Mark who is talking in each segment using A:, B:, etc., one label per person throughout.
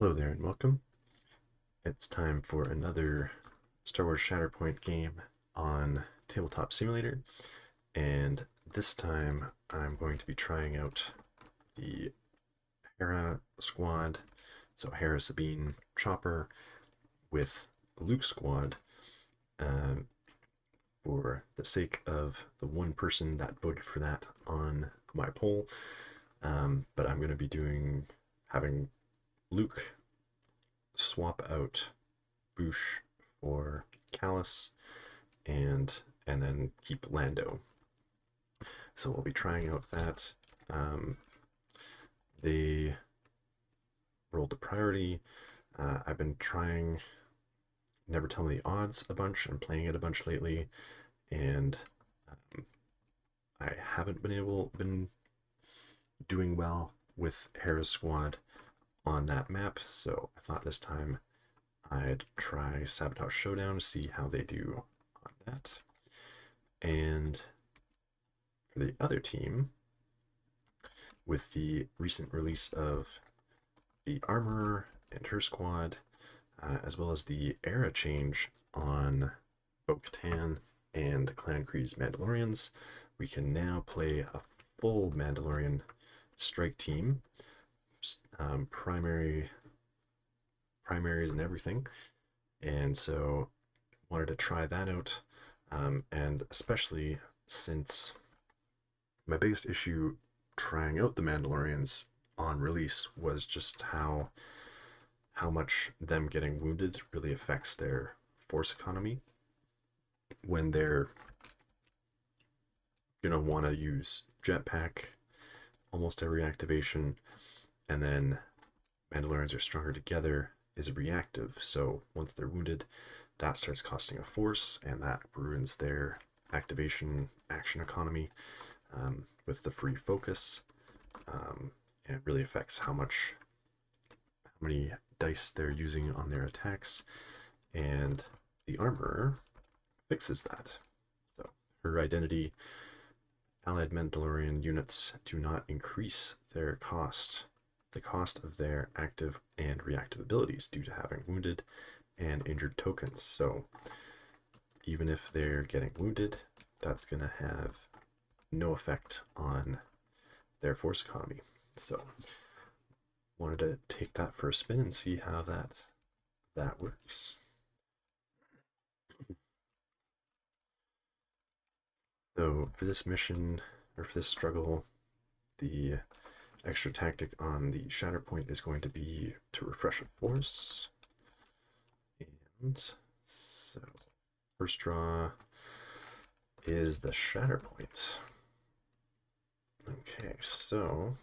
A: Hello there and welcome. It's time for another Star Wars Shatterpoint game on Tabletop Simulator, and this time I'm going to be trying out the Hera squad, so Hera, Sabine, Chopper, with Luke squad, um, for the sake of the one person that voted for that on my poll. But I'm going to be having Luke swap out Boosh for Kallus and then keep Lando. So we'll be trying out that. They rolled a priority. I've been trying Never Tell Me the Odds a bunch and playing it a bunch lately, and I haven't been doing well with Hera's squad on that map. So I thought this time I'd try Sabotage Showdown to see how they do on that. And for the other team, with the recent release of the Armorer and her squad, as well as the era change on Bo-Katan and Clan Kree's Mandalorians, we can now play a full Mandalorian strike team, primaries and everything. And so wanted to try that out, and especially since my biggest issue trying out the Mandalorians on release was just how much them getting wounded really affects their force economy when they're gonna want to use jetpack almost every activation, and then Mandalorians are stronger together is reactive. So once they're wounded, that starts costing a force, and that ruins their activation action economy, with the free focus, and it really affects how many dice they're using on their attacks. And the Armorer fixes that. So her identity, allied Mandalorian units do not increase their cost, the cost of their active and reactive abilities, due to having wounded and injured tokens. So even if they're getting wounded, that's going to have no effect on their force economy. So wanted to take that for a spin and see how that works. So for this mission, or for this struggle, the extra tactic on the Shatterpoint is going to be to refresh a force. And so first draw is the Shatterpoint. Okay, so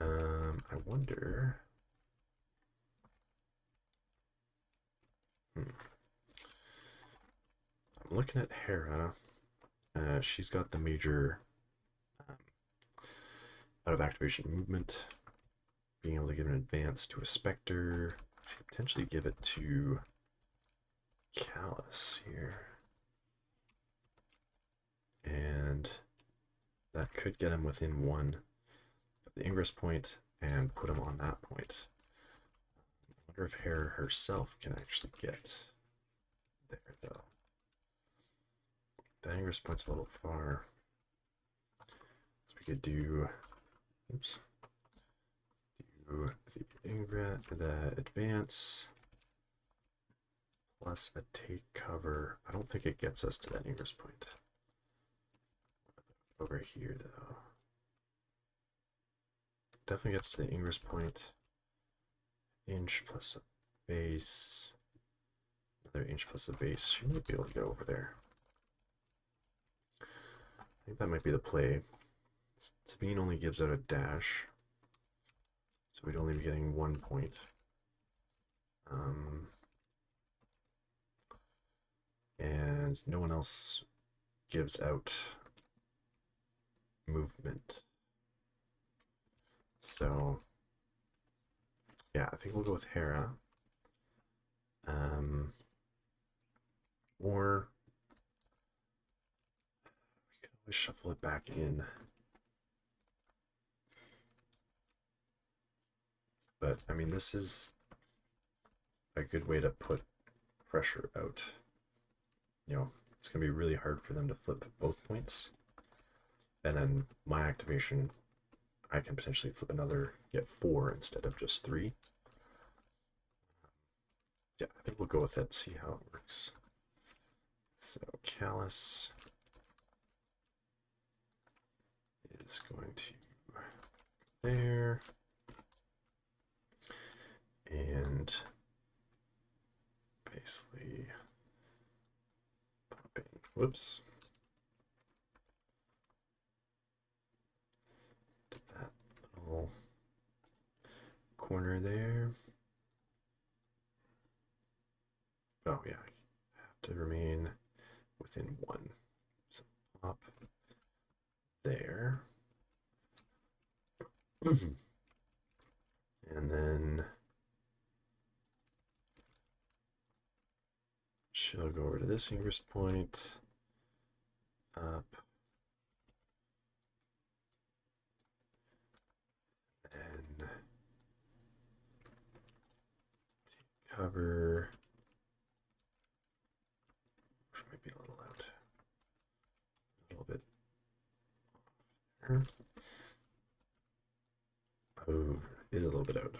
A: I wonder. I'm looking at Hera. She's got the major um, out of activation movement, being able to give an advance to a Spectre. She could potentially give it to Kallus here, and that could get him within one of the Ingress point and put him on that point. I wonder if Hera herself can actually get there, though. The Ingress point's a little far. So we could do, oops, do the advance plus a take cover. I don't think it gets us to that Ingress point. Over here, though. Definitely gets to the Ingress point. Inch plus a base. Another inch plus a base. She might be able to get over there. I think that might be the play. Sabine only gives out a dash, so we'd only be getting 1 point. And no one else gives out movement. So yeah, I think we'll go with Hera. Or we can always shuffle it back in. But I mean, this is a good way to put pressure out. You know, it's going to be really hard for them to flip both points. And then my activation, I can potentially flip another, get 4 instead of just 3. Yeah, I think we'll go with it, see how it works. So Kallus is going to go there. And basically popping, whoops, to that little corner there. Oh yeah, I have to remain within 1. So pop there. And then she'll go over to this ingress point, up, and take cover, which might be a little out, a little bit there. Oh, is a little bit out.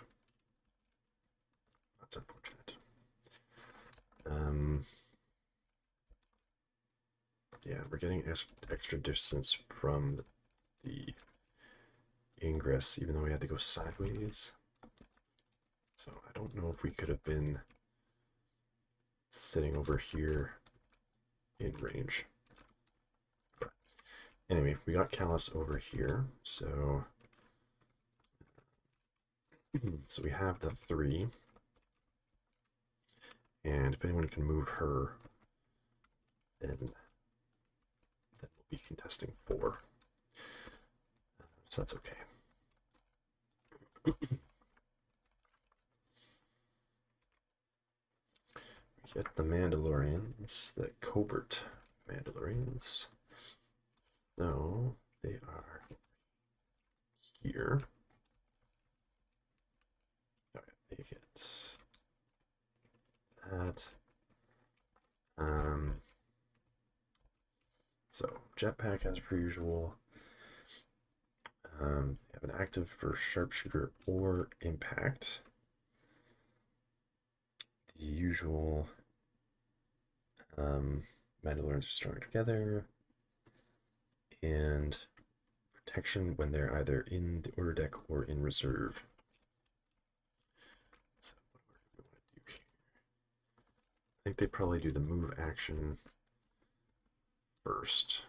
A: That's unfortunate. Yeah, we're getting extra distance from the ingress, even though we had to go sideways. So I don't know if we could have been sitting over here in range. But anyway, we got Kallus over here, so we have the 3. And if anyone can move her, then we'll be contesting 4. So that's okay. We get the Mandalorians, the covert Mandalorians. So they are here. Okay, they get that. So jetpack as per usual. They have an active for sharpshooter or impact. The usual Mandalorians are stronger together, and protection when they're either in the order deck or in reserve. So what do we want to do here? I think they probably do the move action first,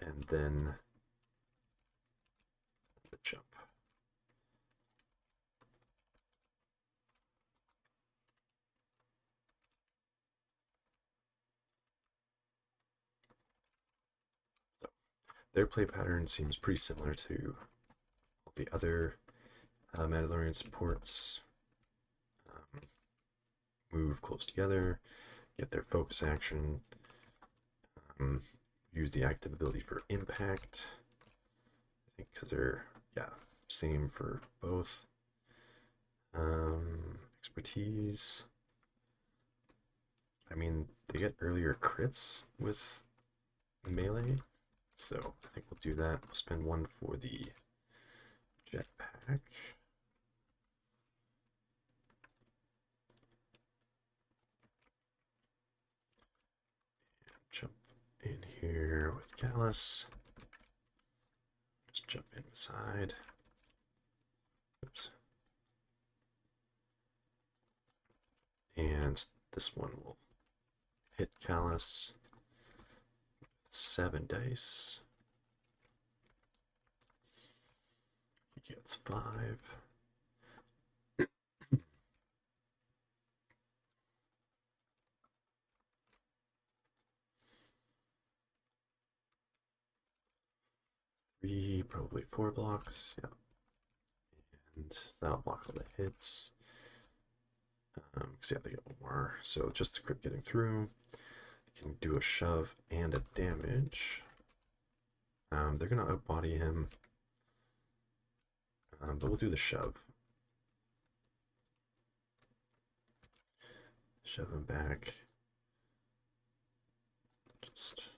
A: and then the jump. So their play pattern seems pretty similar to all the other Mandalorian supports. Move close together, get their focus action, use the active ability for impact. I think because they're, yeah, same for both. Expertise. I mean, they get earlier crits with melee, so I think we'll do that. We'll spend 1 for the jetpack. Jump in here with Kallus. Just jump in beside. Oops. And this one will hit Kallus with 7 dice. He gets 5. 3, probably 4 blocks. Yeah. And that'll block all the hits. Because yeah, they get 1 more. So just to crit getting through. Can do a shove and a damage. They're gonna outbody him. But we'll do the shove. Shove him back. Just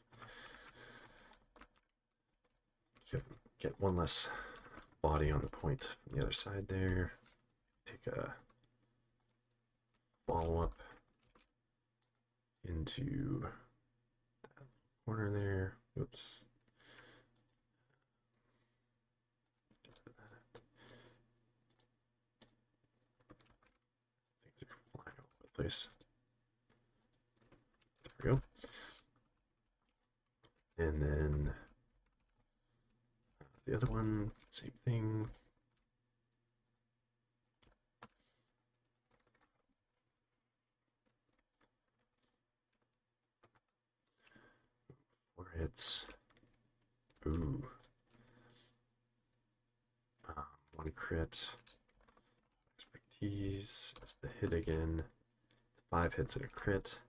A: get one less body on the point from the other side there. Take a follow-up into that corner there. Oops. Things are flying all over the place. There we go. And then the other one, same thing. Four hits. Ooh. One crit. Expertise. That's the hit again. 5 hits and a crit.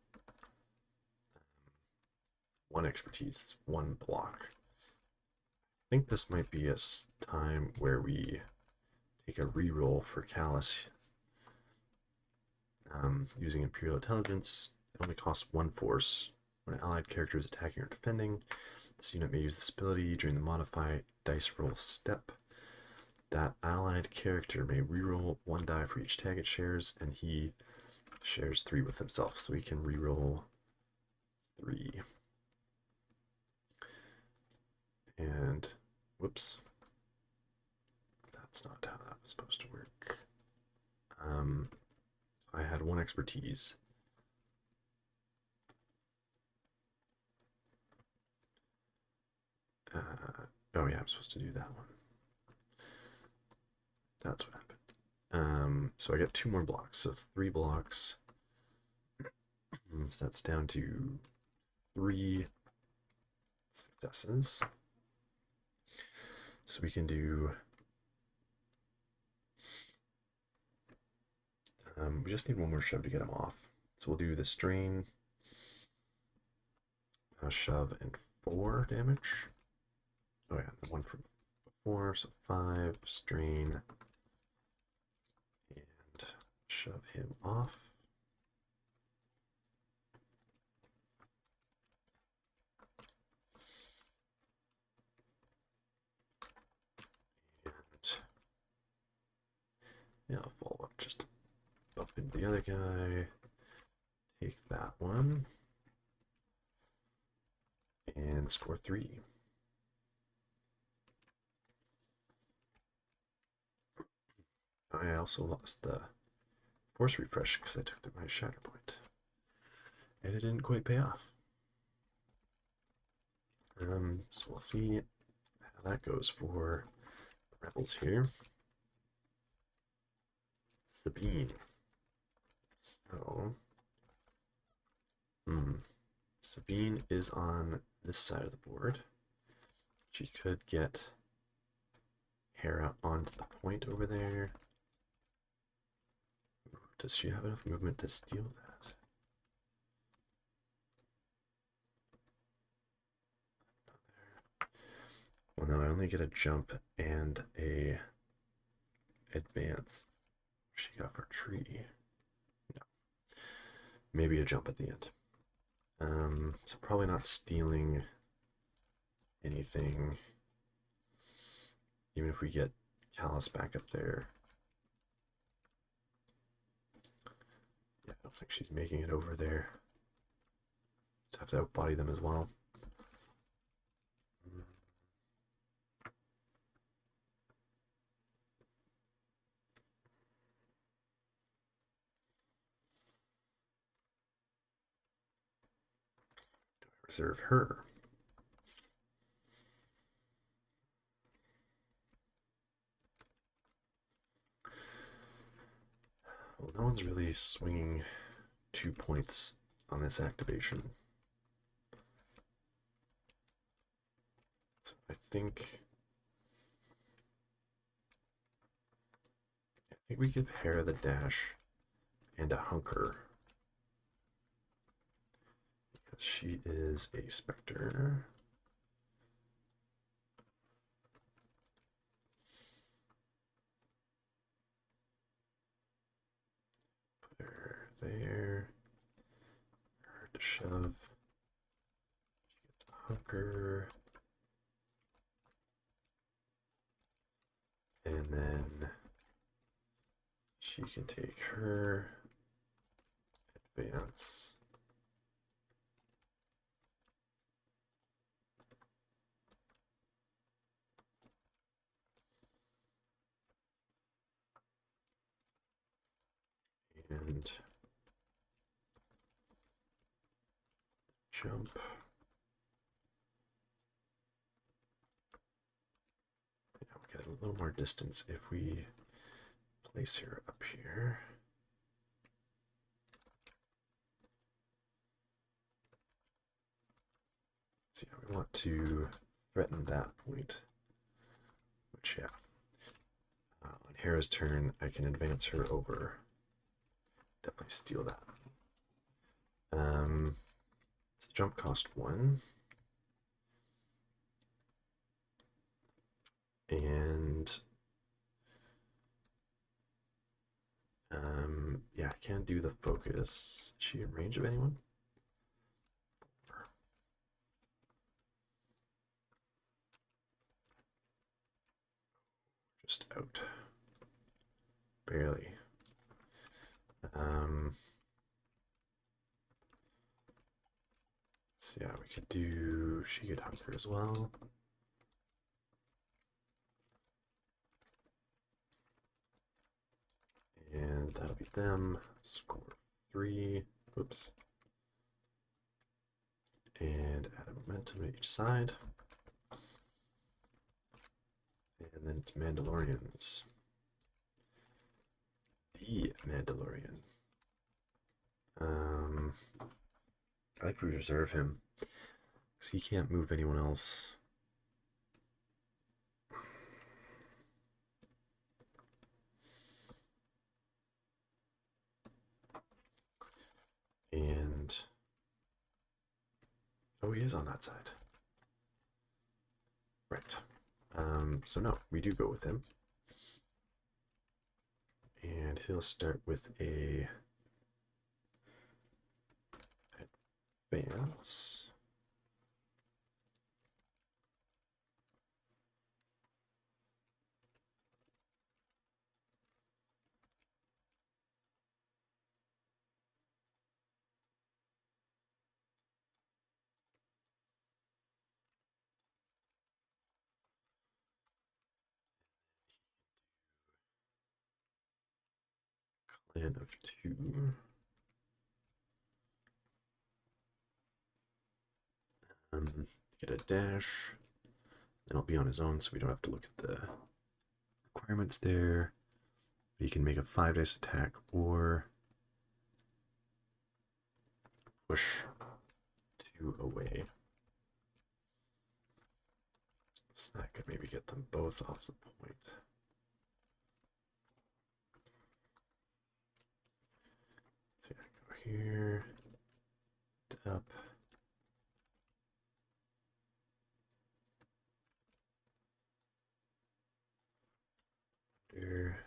A: One expertise, one block. I think this might be a time where we take a reroll for Kallus. Using Imperial Intelligence, it only costs 1 force. When an allied character is attacking or defending, this unit may use this ability during the modify dice roll step. That allied character may reroll 1 die for each tag it shares, and he shares 3 with himself, so he can reroll 3. And, whoops, that's not how that was supposed to work. I had 1 expertise. Oh yeah, I'm supposed to do that one. That's what happened. So I get 2 more blocks, so 3 blocks. So that's down to 3 successes. So we can do... we just need 1 more shove to get him off. So we'll do the strain, shove, and 4 damage. Oh yeah, the one from before, so 5, strain, and shove him off. And yeah, I'll follow up, just bump into the other guy, take that one, and score 3. I also lost the force refresh because I took my Shatterpoint, and it didn't quite pay off. So we'll see how that goes for rebels here. Sabine. So, Sabine is on this side of the board. She could get Hera onto the point over there. Does she have enough movement to steal that? Well, no, I only get a jump and a advance. She got for tree. No. Maybe a jump at the end. So probably not stealing anything. Even if we get Kallus back up there. Yeah, I don't think she's making it over there. Have to outbody them as well. Reserve her. Well, no one's really swinging 2 points on this activation. So I think we could pair the dash and a hunker. Because she is a specter. Put her there. to shove. She gets a hunker. And then she can take her advance. And jump. Yeah, we get a little more distance if we place her up here. So yeah, we want to threaten that point. Which, yeah. On Hera's turn, I can advance her over. Definitely steal that. So jump cost 1. And yeah, I can't do the focus. Is she in range of anyone? Just out. Barely. So yeah, we could do, she could hunker as well. And that'll be them. Score 3. Oops. And add a momentum to each side. And then it's Mandalorians. The Mandalorian. I like we reserve him because he can't move anyone else. And oh, he is on that side. Right. So no, we do go with him. And he'll start with a advance. Clan of 2. Get a dash. Then he'll be on his own, so we don't have to look at the requirements there. But he can make a 5 dice attack or push 2 away. So that could maybe get them both off the point. So yeah, go here, up. There.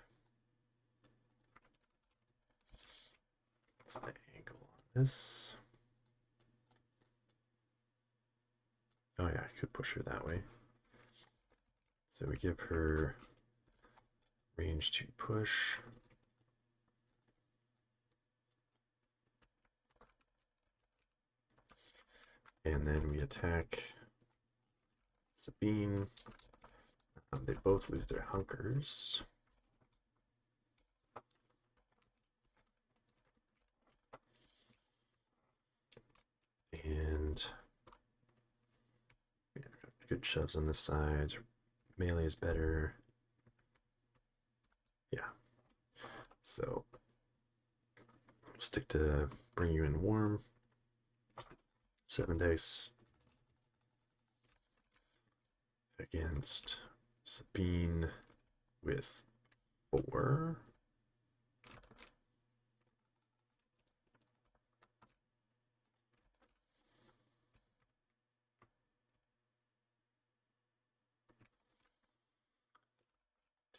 A: What's the angle on this? Oh yeah, I could push her that way. So we give her range to push. And then we attack Sabine. They both lose their hunkers. And yeah, got good shoves on this side. Melee is better. Yeah. So stick to bring you in warm. 7 dice against Sabine with 4.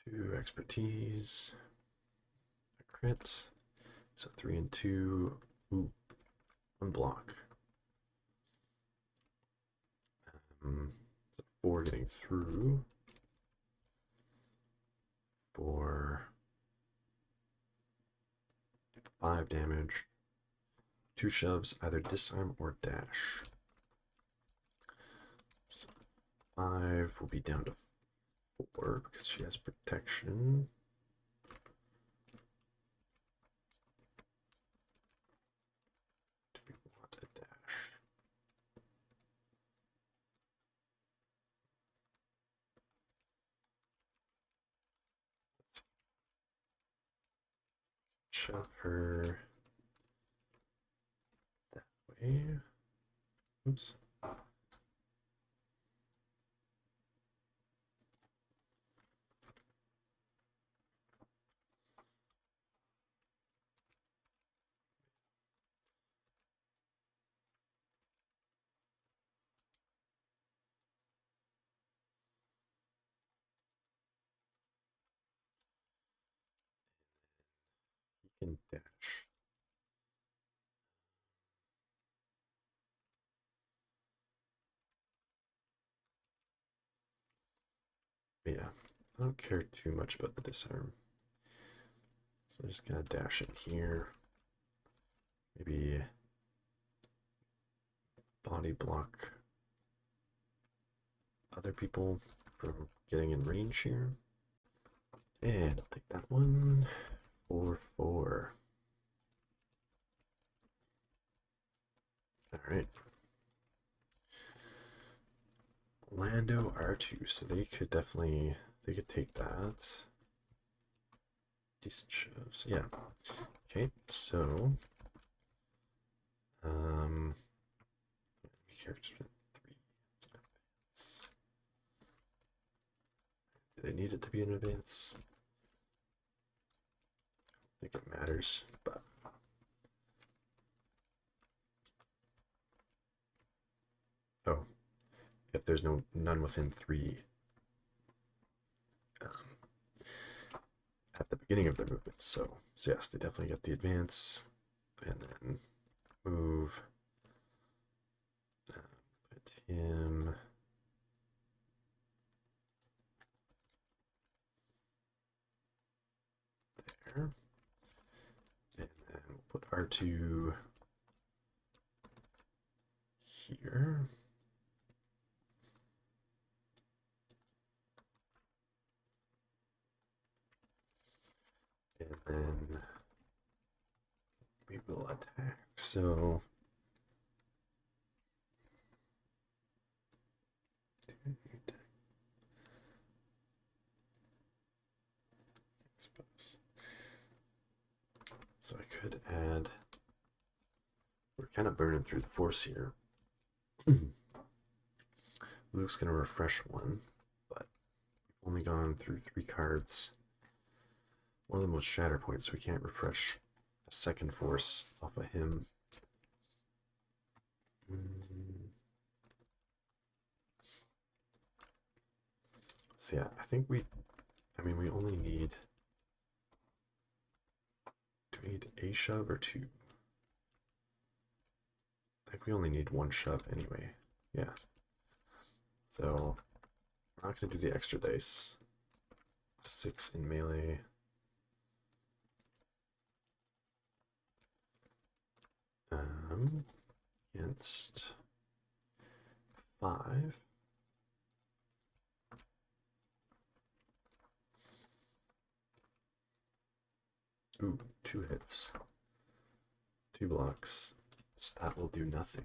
A: Two expertise, a crit, so 3 and 2. Ooh, 1 block. So 4 getting through for 5 damage. 2 shoves, either disarm or dash. So 5 will be down to 4 because she has protection. Do we want a dash? Let's shove her that way. Oops. He can dash. But yeah, I don't care too much about the disarm. So I'm just gonna dash in here. Maybe body block other people from getting in range here. And I'll take that one for 4. Alright. Lando R2, so they could definitely, they could take that. Decent shows, yeah. Okay, so characters with 3. Do they need it to be in advance? I think it matters, but oh, if there's none within 3 at the beginning of their movement. So yes, they definitely get the advance, and then move. Put him there, and then we'll put R2 here. And then we will attack. So so I could add, we're kind of burning through the force here. Luke's gonna refresh 1, but we've only gone through 3 cards. One of them was Shatterpoint, so we can't refresh a second force off of him. So yeah, I think we only need, do we need a shove or 2? I think we only need 1 shove anyway. Yeah. So we're not gonna do the extra dice. 6 in melee. Against 5. Ooh, 2 hits. 2 blocks. So that will do nothing.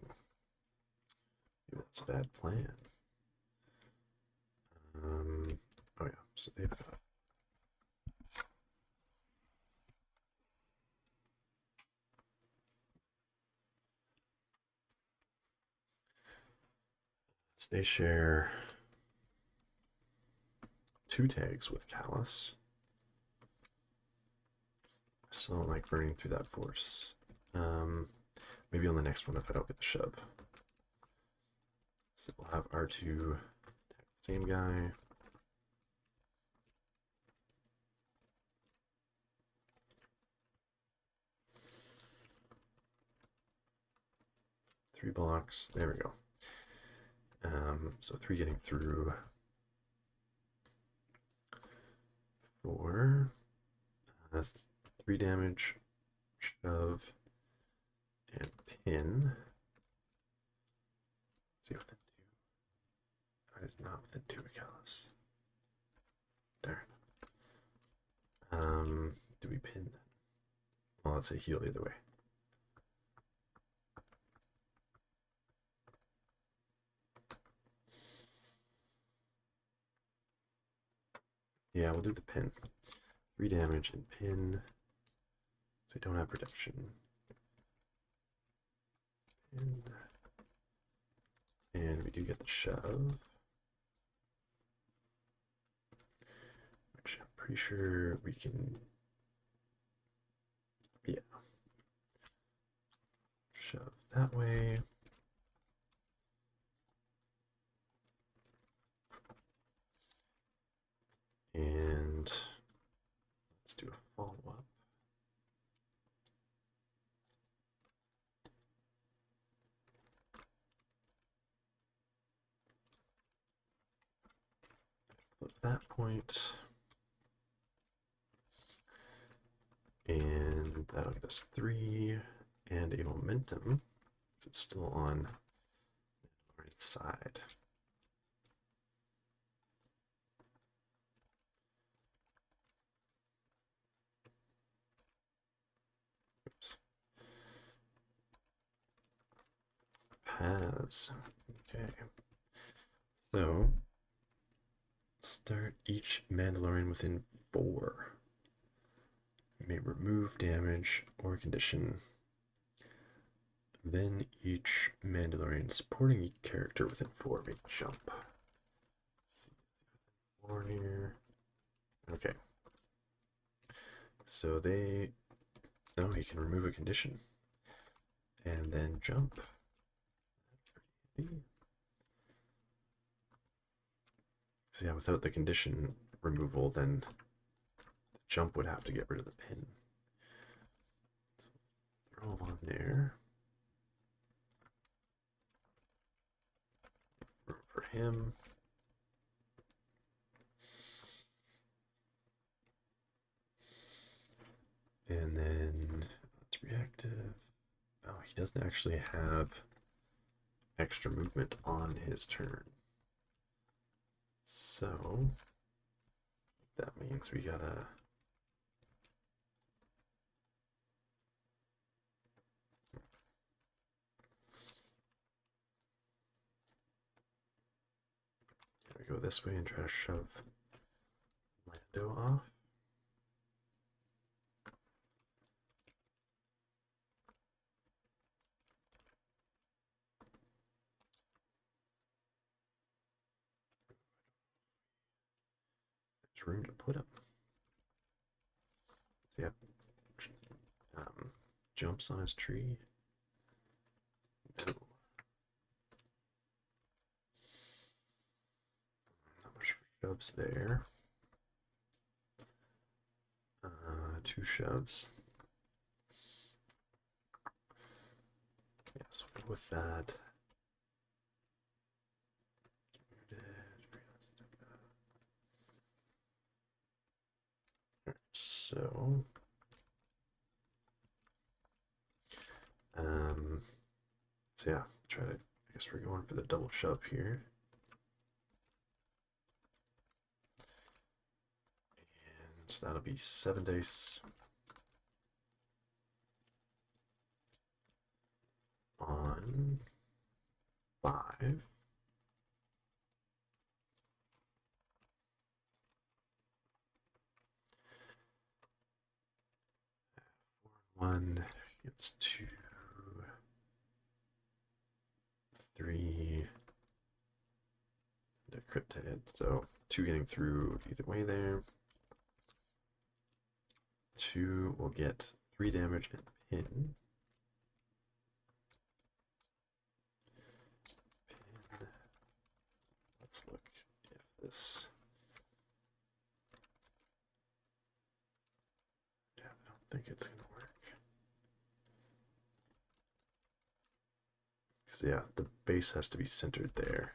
A: Maybe that's a bad plan. Oh yeah, so they've got, so they share 2 tags with Kallus. I still don't like burning through that force. Maybe on the next one if I don't get the shove. So we'll have R2 same guy. Three blocks. There we go. So 3 getting through. 4. That's 3 damage, shove, and pin. Let's see within 2. That is not within 2 of Kallus. Darn. Do we pin then? Well, let's say heal either way. Yeah, we'll do the pin. 3 damage and pin. So I don't have protection. Pin. And we do get the shove. Which I'm pretty sure we can. Yeah. Shove that way. And let's do a follow-up. Flip that point. And that'll get us 3 and a momentum. It's still on the right side. Oops. Paths. Okay. So start each Mandalorian within 4. You may remove damage or condition. Then each Mandalorian supporting each character within 4 may jump. Let's see, 4 here. Okay. So they. Oh, he can remove a condition. And then jump. So yeah, without the condition removal, then the jump would have to get rid of the pin. So throw him on there. Room for him. And then it's reactive. Oh, he doesn't actually have extra movement on his turn. So that means we gotta go this way and try to shove Lando off. There's room to put him. So yeah, jumps on his tree. No. Not much shoves there. 2 shoves. Yeah, so we'll go with that. So, so yeah, try to. I guess we're going for the double shove here. And so that'll be 7 dice on 5. 1 gets 2, 3, and a crit to hit. So 2 getting through either way there. 2 will get 3 damage and pin. Pin. Let's look if this. Yeah, I don't think it's gonna work. Because yeah, the base has to be centered there.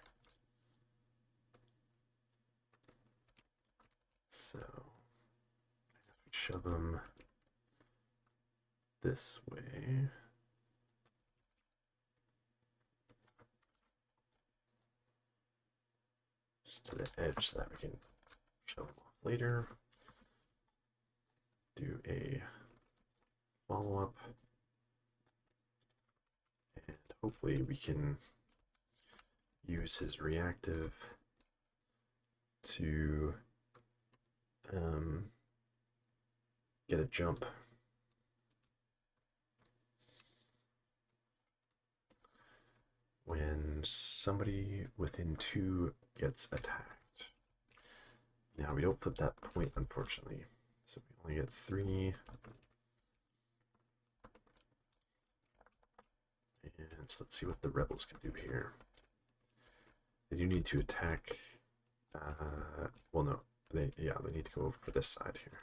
A: So we shove them this way. Just to the edge so that we can shove them off later. Do a follow-up. And hopefully we can use his reactive to get a jump. When somebody within 2 gets attacked. Now we don't flip that point, unfortunately. So we only get 3. And so let's see what the rebels can do here. They do need to attack. Well, no, they need to go over for this side here.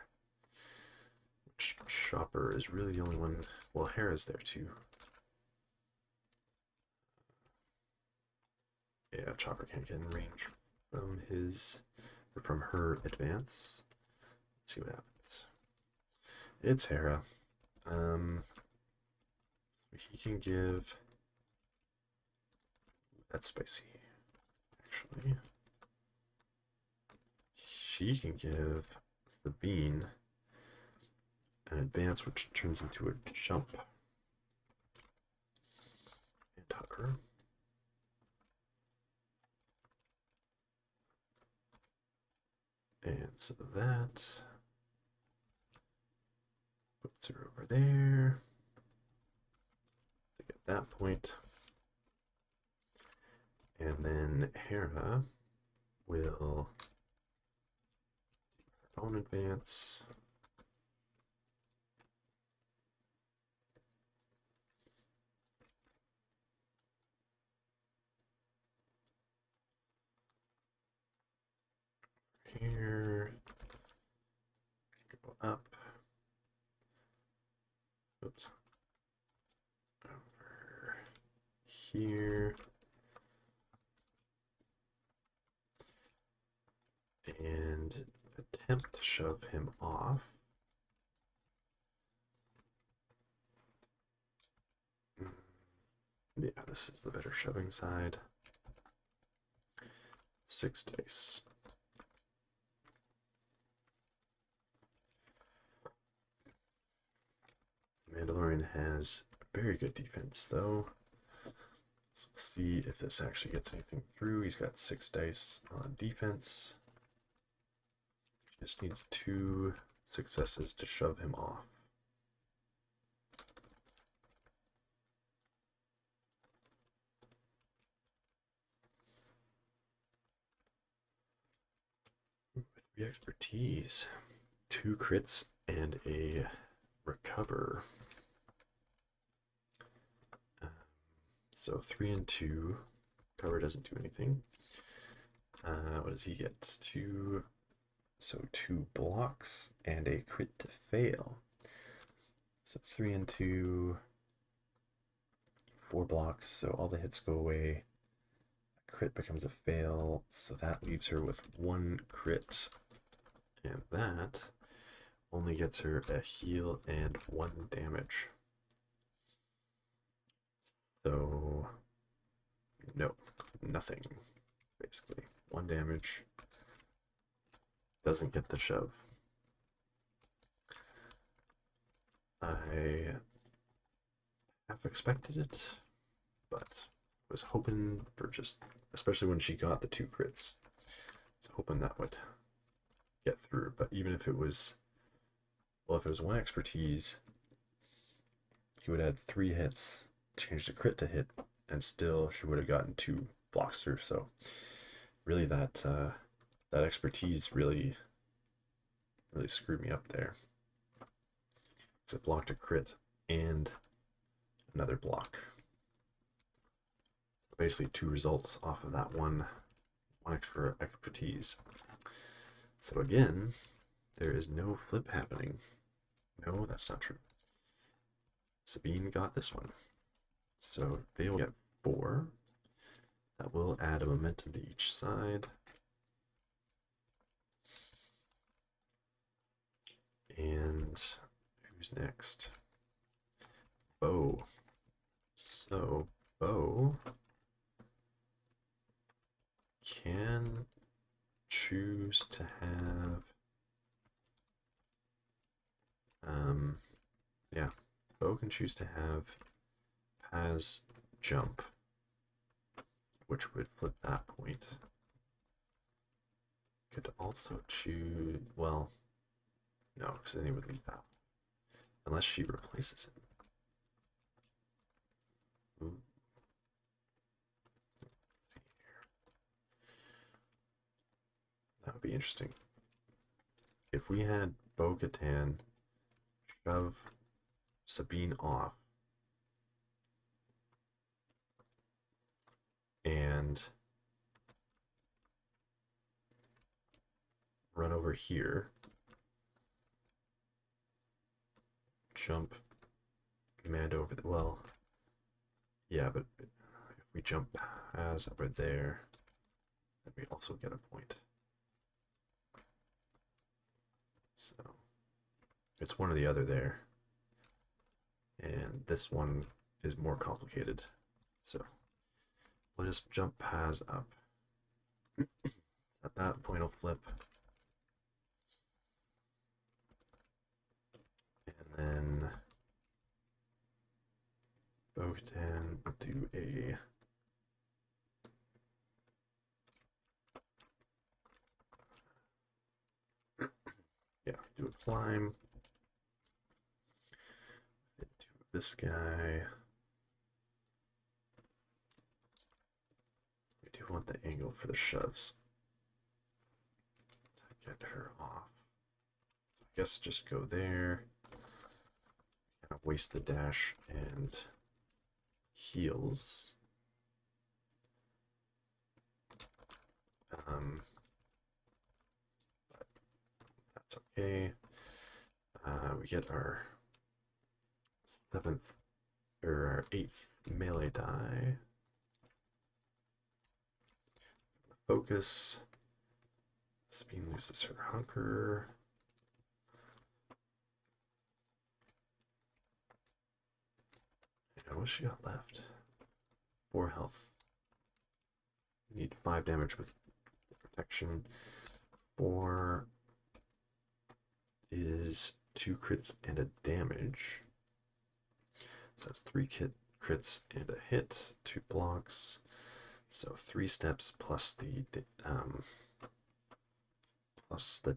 A: Which Chopper is really the only one. Well, Hera's there too. Yeah, Chopper can't get in range from his or from her advance. Let's see what happens. It's Hera. He can give. That's spicy. Actually, she can give the bean an advance, which turns into a jump. And Tucker. And so that puts her over there to get that point. And then Hera will do her own advance. Here, go up. Oops. Over here. And attempt to shove him off. Yeah, this is the better shoving side. 6 dice. Mandalorian has very good defense, though. So we'll see if this actually gets anything through. He's got 6 dice on defense. Just needs 2 successes to shove him off. With 3 expertise, 2 crits and a recover. So 3 and 2. Cover doesn't do anything. What does he get? 2. So 2 blocks and a crit to fail. So 3 and 2. 4 blocks. So all the hits go away. A crit becomes a fail. So that leaves her with 1 crit. And that only gets her a heal and 1 damage. So, no, nothing, basically. 1 damage. Doesn't get the shove. I half expected it, but was hoping for just, especially when she got the 2 crits, was hoping that would get through. But even if it was, well, if it was 1 expertise, he would have had 3 hits. Changed a crit to hit, and still she would have gotten 2 blocks through. So really that that expertise really screwed me up there, because it blocked a crit and another block. Basically 2 results off of that one extra expertise. So again, there is no flip happening. No, that's not true. Sabine got this one. So they will get 4. That will add a momentum to each side. And who's next? Bo. So Bo can choose to have yeah, Bo can choose to have Paz jump, which would flip that point. Could also choose, well, no, because then he would leave that, unless she replaces it. Ooh. Let's see here. That would be interesting. If we had Bo-Katan shove Sabine off and run over here, jump Mando over the, well, yeah, but if we jump Paz over there, then we also get a point. So it's one or the other there. And this one is more complicated. So we'll just jump Paz up. At that point, I'll flip. And then Bo-Katan will do a do a climb. Do this guy. We do want the angle for the shoves to get her off. So I guess just go there. Kind of waste the dash and heals. But that's okay. We get our 7th or our 8th melee die. Focus. Sabine loses her hunker. And what's she got left? 4 health. We need 5 damage with protection. 4 is 2 crits and a damage. So that's 3 crits and a hit, 2 blocks. So 3 steps plus the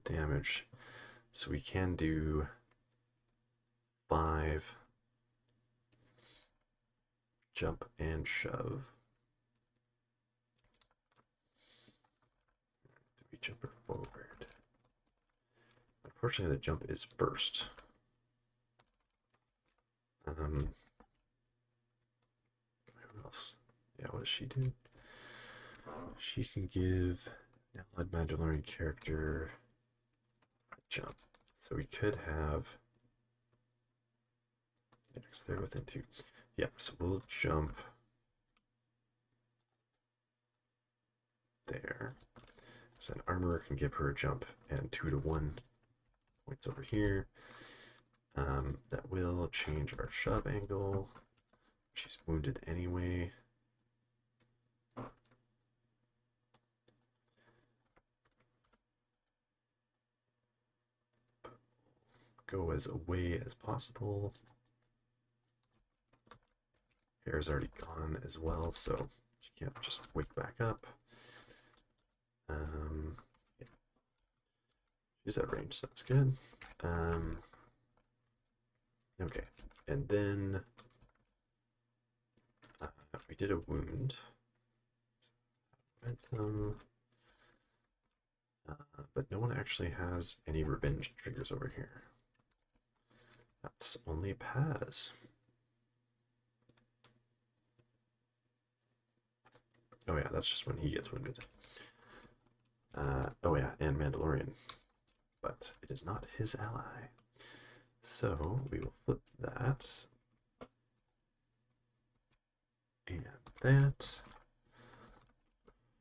A: damage. So we can do 5 jump and shove. Do we jump her forward? Unfortunately, the jump is first. Who else? Yeah, what does she do? She can give now led Mandalorian character a jump. So we could have. Yeah, because they're within 2. Yeah, so we'll jump there. So an armorer can give her a jump and 2 to 1 points over here. That will change our shove angle. She's wounded anyway. Go as away as possible. Hera's already gone as well, so she can't just wake back up. Yeah. She's at range, so that's good. Okay, and then we did a wound. Momentum. But no one actually has any revenge triggers over here. That's only Paz. Oh yeah, that's just when he gets wounded. Oh yeah, and Mandalorian. But it is not his ally. So we will flip that. And that.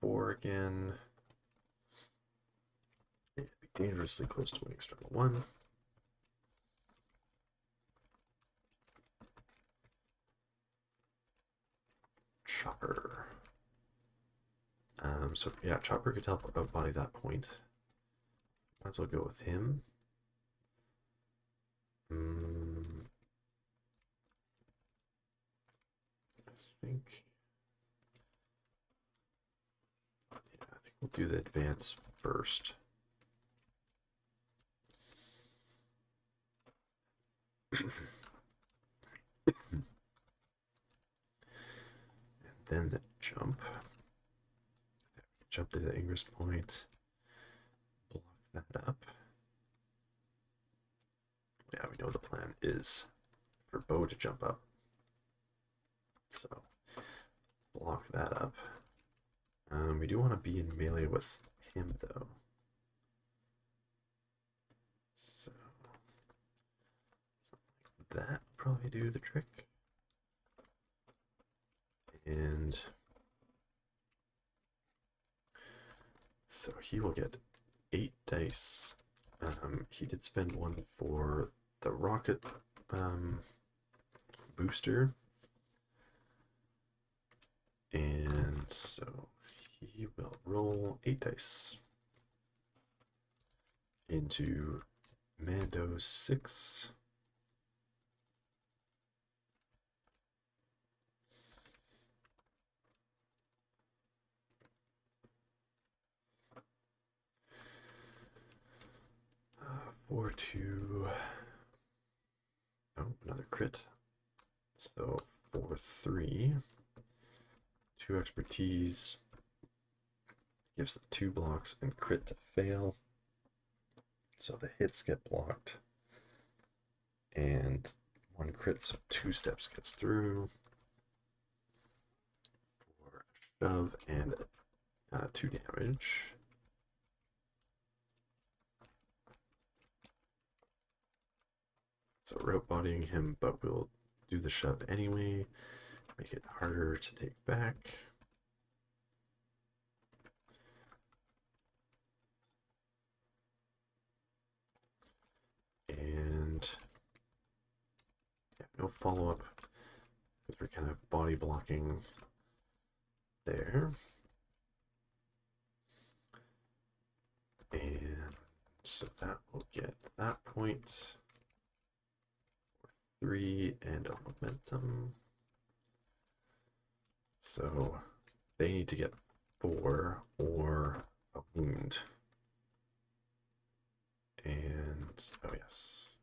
A: 4 again. And be dangerously close to winning struggle 1. Chopper. So yeah, Chopper could help outbody that point. Might as well go with him. I think. Yeah, I think we'll do the advance first. And then the jump. Jump to the Ingress point. Block that up. Yeah, we know the plan is for Bo to jump up. So block that up. We do want to be in melee with him though. So that will probably do the trick. And so he will get 8 dice. He did spend one for the rocket booster. And so he will roll 8 dice into Mandos 6. Or two. Oh, another crit. So 4-3. 2 expertise. Gives them 2 blocks and crit to fail. So the hits get blocked. And 1 crit, so 2 steps gets through. For a shove and 2 damage. So rope bodying him, but we'll do the shove anyway. Make it harder to take back. And yeah, no follow-up because we're kind of body blocking there. And so that will get that point. 3 and a momentum. So they need to get 4 or a wound. And oh yes,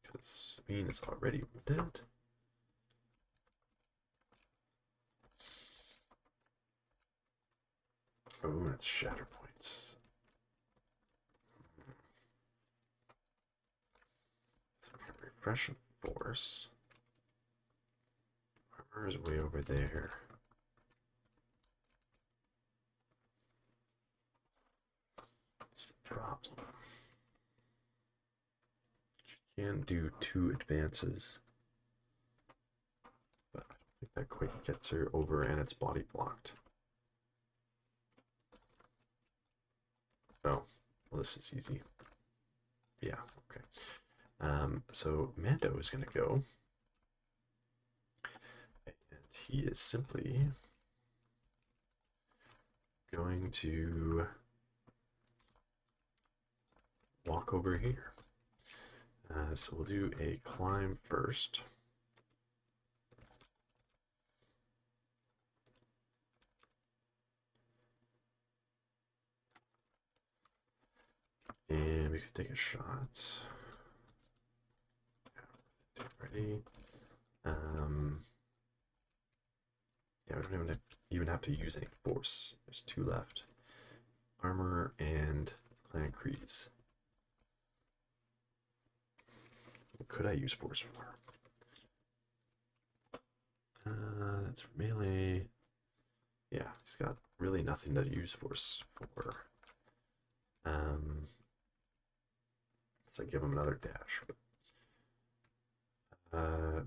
A: because Sabine is already wounded. Oh, that's Shatterpoint. So we can refresh a force. Armor is way over there. That's the problem. She can do 2 advances, but I don't think that quite gets her over, and it's body blocked. Oh, well, this is easy. Yeah, okay. So Mando is going to go, and he is simply going to walk over here. So we'll do a climb first. And we could take a shot. Ready. Yeah, we don't even have to use any force. There's 2 left. Armor and Clan Creeds. What could I use force for? That's for melee. Yeah, he's got really nothing to use force for. So I give him another dash.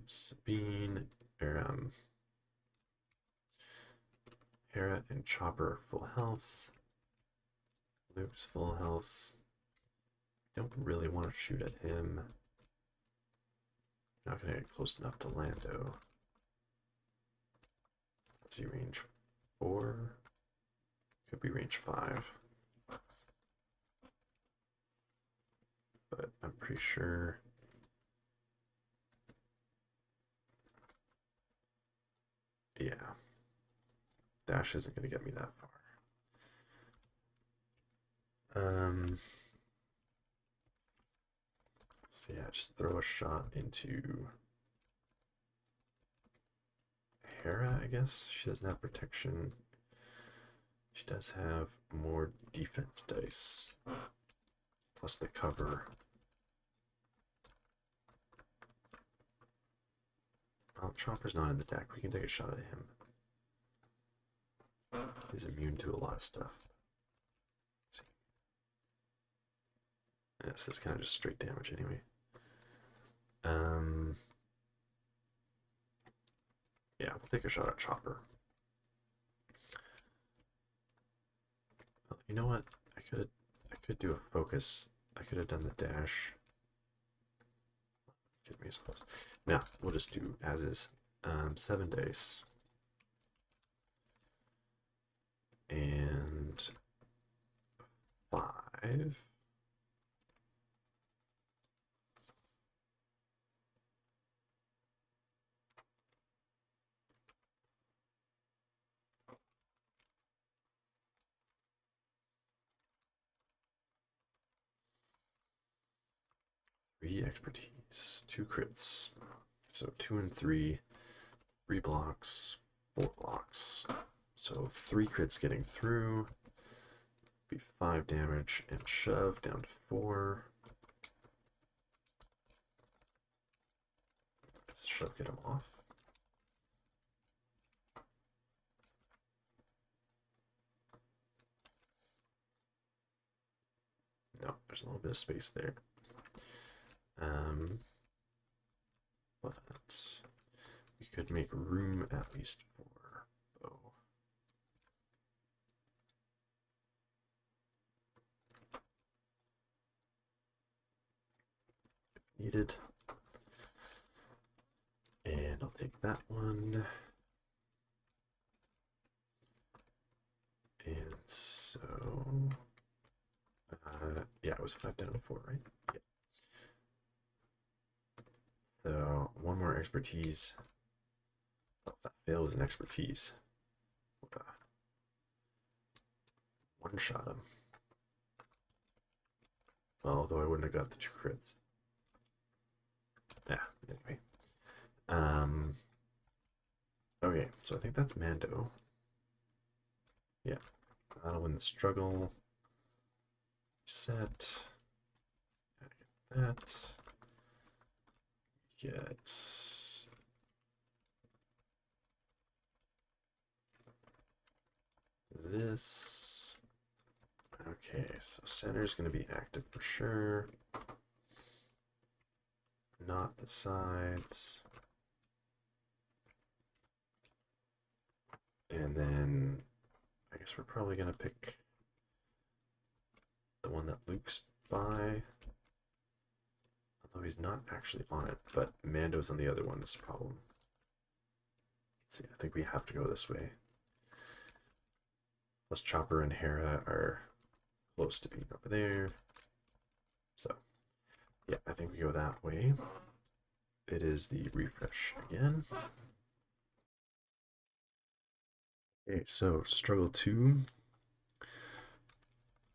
A: Sabine, or Hera and Chopper full health. Luke's full health. Don't really want to shoot at him. Not gonna get close enough to Lando. Let's see, range 4. Could be range 5. But I'm pretty sure. Yeah. Dash isn't going to get me that far. So yeah, just throw a shot into Hera, I guess. She doesn't have protection. She does have more defense dice. Plus the cover. Well, Chopper's not in the deck. We can take a shot at him. He's immune to a lot of stuff. Let's see. Yes, that's kind of just straight damage anyway. Yeah, we'll take a shot at Chopper. Well, you know what? I could do a focus. I could have done the dash. Get me as close. Now we'll just do as is. 7 dice. And 5. Three expertise, 2 crits. So 2 and 3, 3 blocks, 4 blocks. So 3 crits getting through. Be 5 damage and shove down to 4. Does shove get him off? No, there's a little bit of space there. But we could make room at least for bow. If needed. And I'll take that one. And so, yeah, it was 5 down to 4, right? Yeah. So, one more expertise. Oh, that fails an expertise. One shot him. Well, although I wouldn't have got the 2 crits. Yeah, anyway. Okay, so I think that's Mando. Yeah, that'll win the struggle. Set. Get that. Get this. Okay, so center's going to be active for sure. Not the sides. And then I guess we're probably going to pick the one that Luke's by. Although he's not actually on it, but Mando's on the other one is the problem. Let's see, I think we have to go this way. Plus Chopper and Hera are close to being over there. So, yeah, I think we go that way. It is the refresh again. Okay, so struggle 2.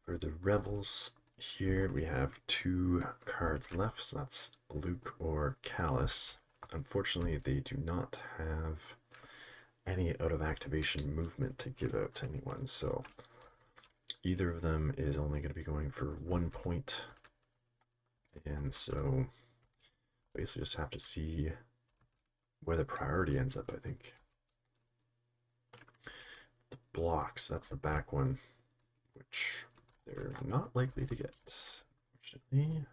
A: For the rebels here, we have 2 cards left, so that's Luke or Kallus. Unfortunately, they do not have any out of activation movement to give out to anyone, so either of them is only going to be going for 1 point. And so basically just have to see where the priority ends up, I think. The blocks, that's the back one, which they're not likely to get, unfortunately.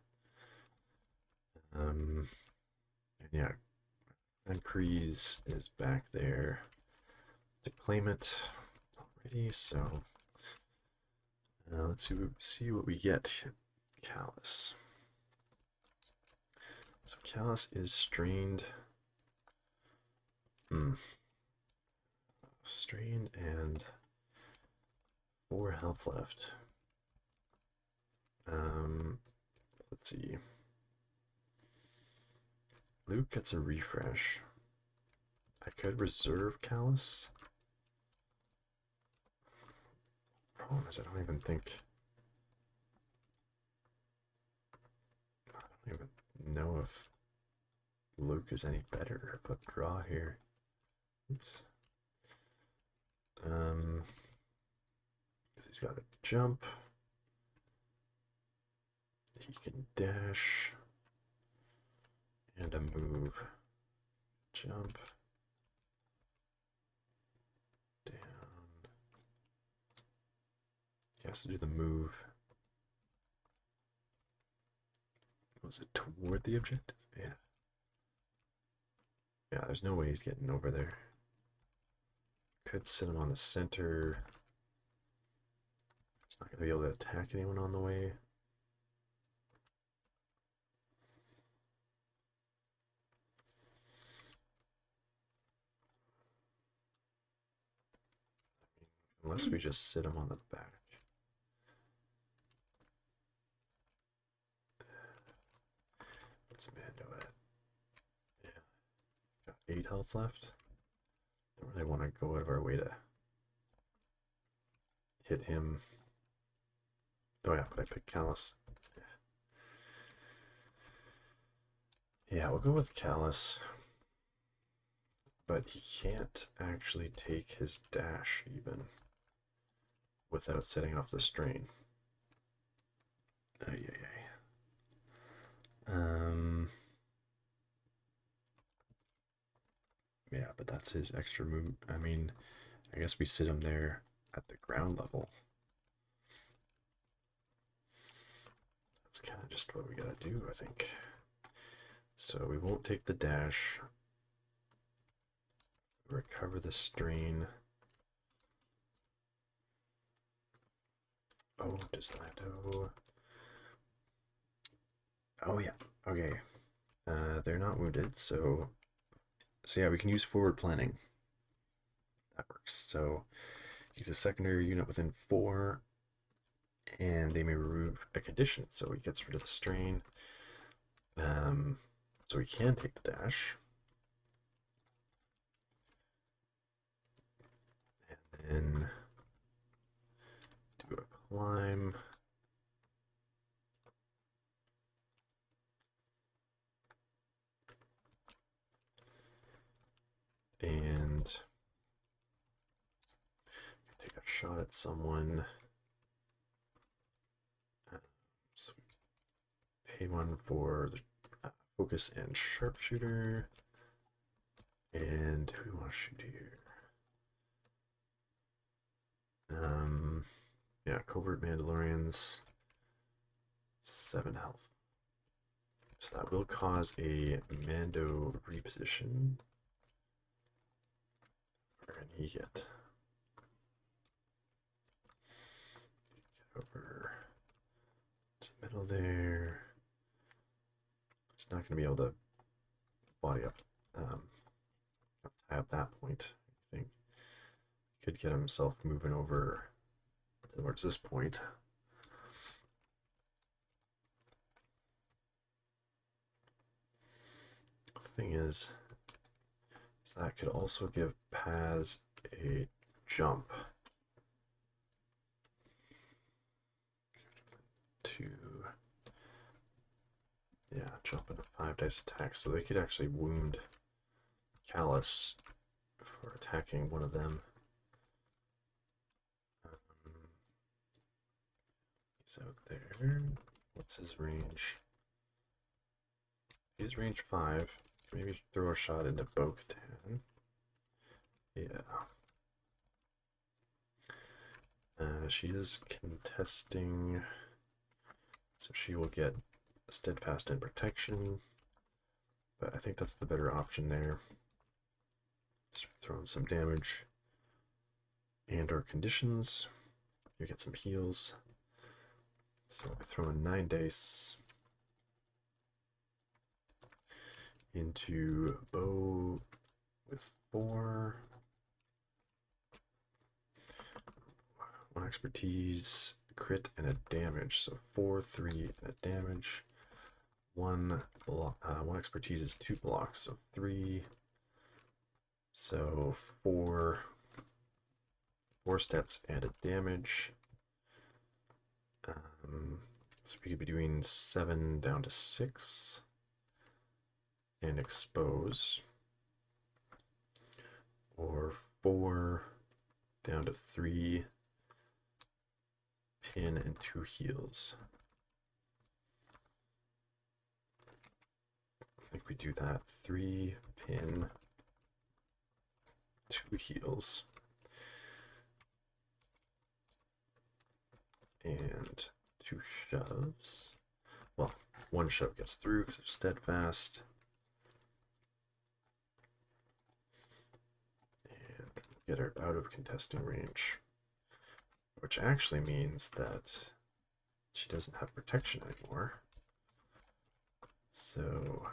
A: And yeah, and Kreese is back there to claim it already, so let's see what we get. Kallus. So Kallus is strained. Strain and 4 health left. Let's see. Luke gets a refresh. I could reserve Kallus. Problem is, I don't even know if Luke is any better. But draw here. Oops. He's got a jump. He can dash and a move. Jump down. He has to do the move. Was it toward the objective? Yeah. Yeah, there's no way he's getting over there. Could sit him on the center. He's not going to be able to attack anyone on the way. Unless we just sit him on the back. What's Mando at? Yeah. Got 8 health left. Don't really want to go out of our way to hit him. Oh yeah, but I picked Kallus. Yeah, we'll go with Kallus. But he can't actually take his dash even without setting off the strain. Ay, ay, ay. Yeah, but that's his extra move. I mean, I guess we sit him there at the ground level. That's kind of just what we gotta do, I think. So we won't take the dash. Recover the strain. Oh, does Lando... Oh yeah, okay. They're not wounded, so yeah, we can use forward planning. That works. So he's a secondary unit within 4, and they may remove a condition, so he gets rid of the strain. So we can take the dash. And then do a climb. And take a shot at someone. So pay 1 for the focus and sharpshooter. And who do we want to shoot here? Yeah, covert Mandalorians. 7 health. So that will cause a Mando reposition. Where can he get? Get over to the middle there. He's not going to be able to body up, tie up that point. I think he could get himself moving over towards this point. The thing is that could also give Paz a jump to, yeah, jump into 5 dice attack, so they could actually wound Kallus for attacking one of them. He's out there. What's his range? He's range 5. Maybe throw a shot into Bo-Katan. Yeah. She is contesting, so she will get steadfast and protection, but I think that's the better option there. Start throwing some damage and or conditions. You get some heals. So I throw in 9 dice into Bo with 4. 1 expertise, crit, and a damage. So 4, 3, and a damage. 1 expertise is 2 blocks, so 3. So 4 steps and a damage. So we could be doing 7 down to 6 and expose, or 4 down to 3 pin and 2 heals. I think we do that. 3 pin, 2 heals, and 2 shoves. Well, 1 shove gets through because of steadfast. And get her out of contesting range, which actually means that she doesn't have protection anymore. So,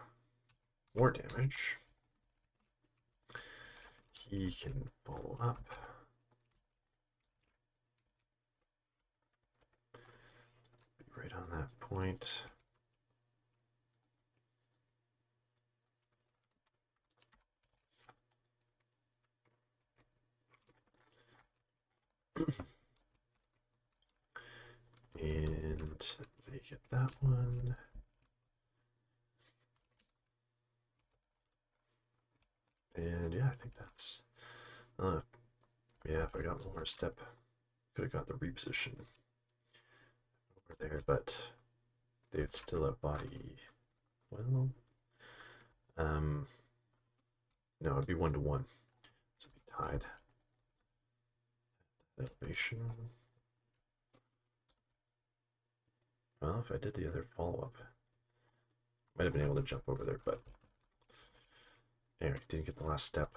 A: more damage. He can follow up. Be right on that point. And they get that one. And yeah, I think that's... yeah, if I got one more step, could have got the reposition over there, but they'd still have body... Well... no, it'd be 1 to 1. So it'd be tied. Elevation. Well, if I did the other follow-up, might have been able to jump over there, but anyway, didn't get the last step.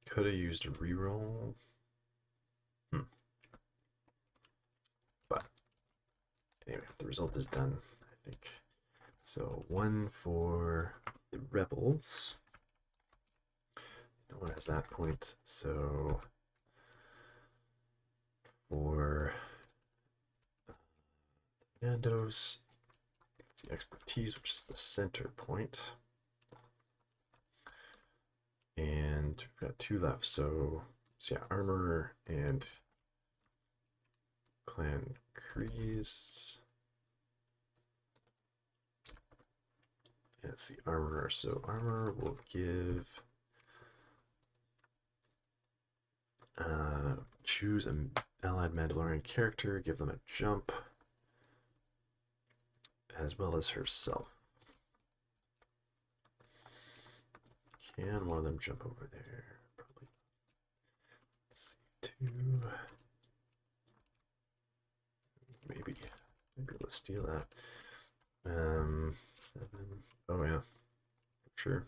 A: Could have used a reroll. But anyway, the result is done, I think. So 1 for the rebels. No one has that point, so for Mandos, it's the expertise, which is the center point. And we've got 2 left, so yeah, armor and clan Kreese. And it's the armor, so armor will give choose an allied Mandalorian character, give them a jump, as well as herself. Can one of them jump over there? Probably. Let's see, 2. Maybe let's steal that. 7. Oh yeah, sure.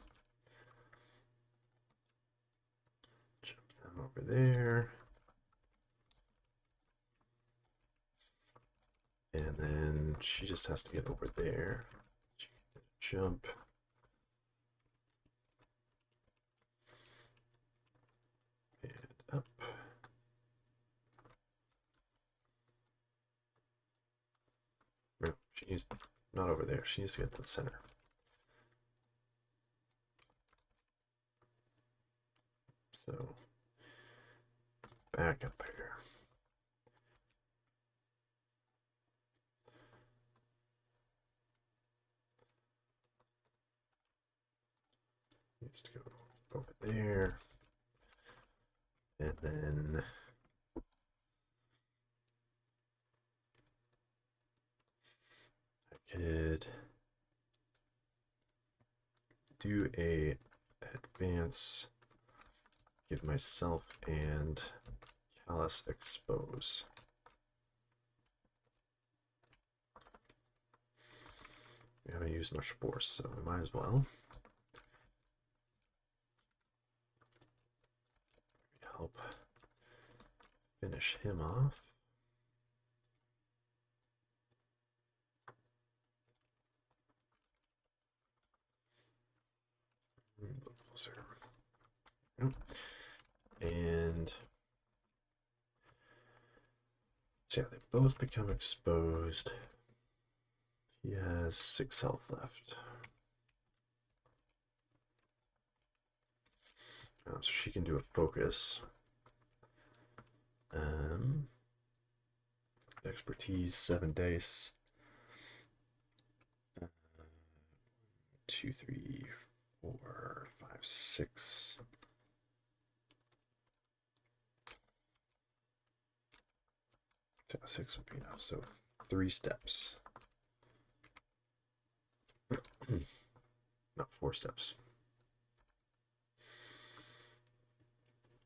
A: Jump them over there. And then she just has to get over there. She can jump. And up. No, she's not over there. She needs to get to the center. So, back up here. Needs to go over there. And then I could do a advance, give myself and Kallus expose. We haven't used much force, so we might as well. Help finish him off. And So yeah, they both become exposed. He has 6 health left. So she can do a focus. Expertise, 7 dice. 2, 3, 4, 5, 6. So 6 would be enough. So 3 steps. Not 4 steps.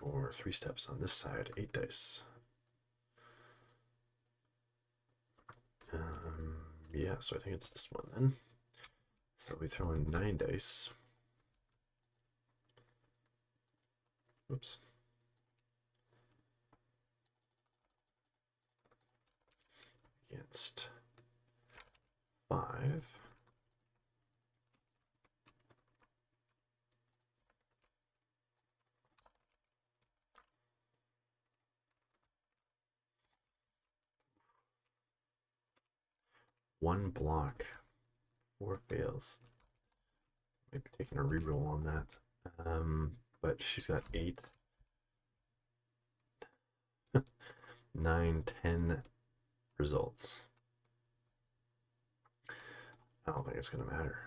A: Or 3 steps on this side, 8 dice. Yeah, so I think it's this one then. So we throw in 9 dice. Oops. Against 5. One block, 4 fails. Maybe taking a reroll on that. But she's got 8, 9, 10 results. I don't think it's gonna matter.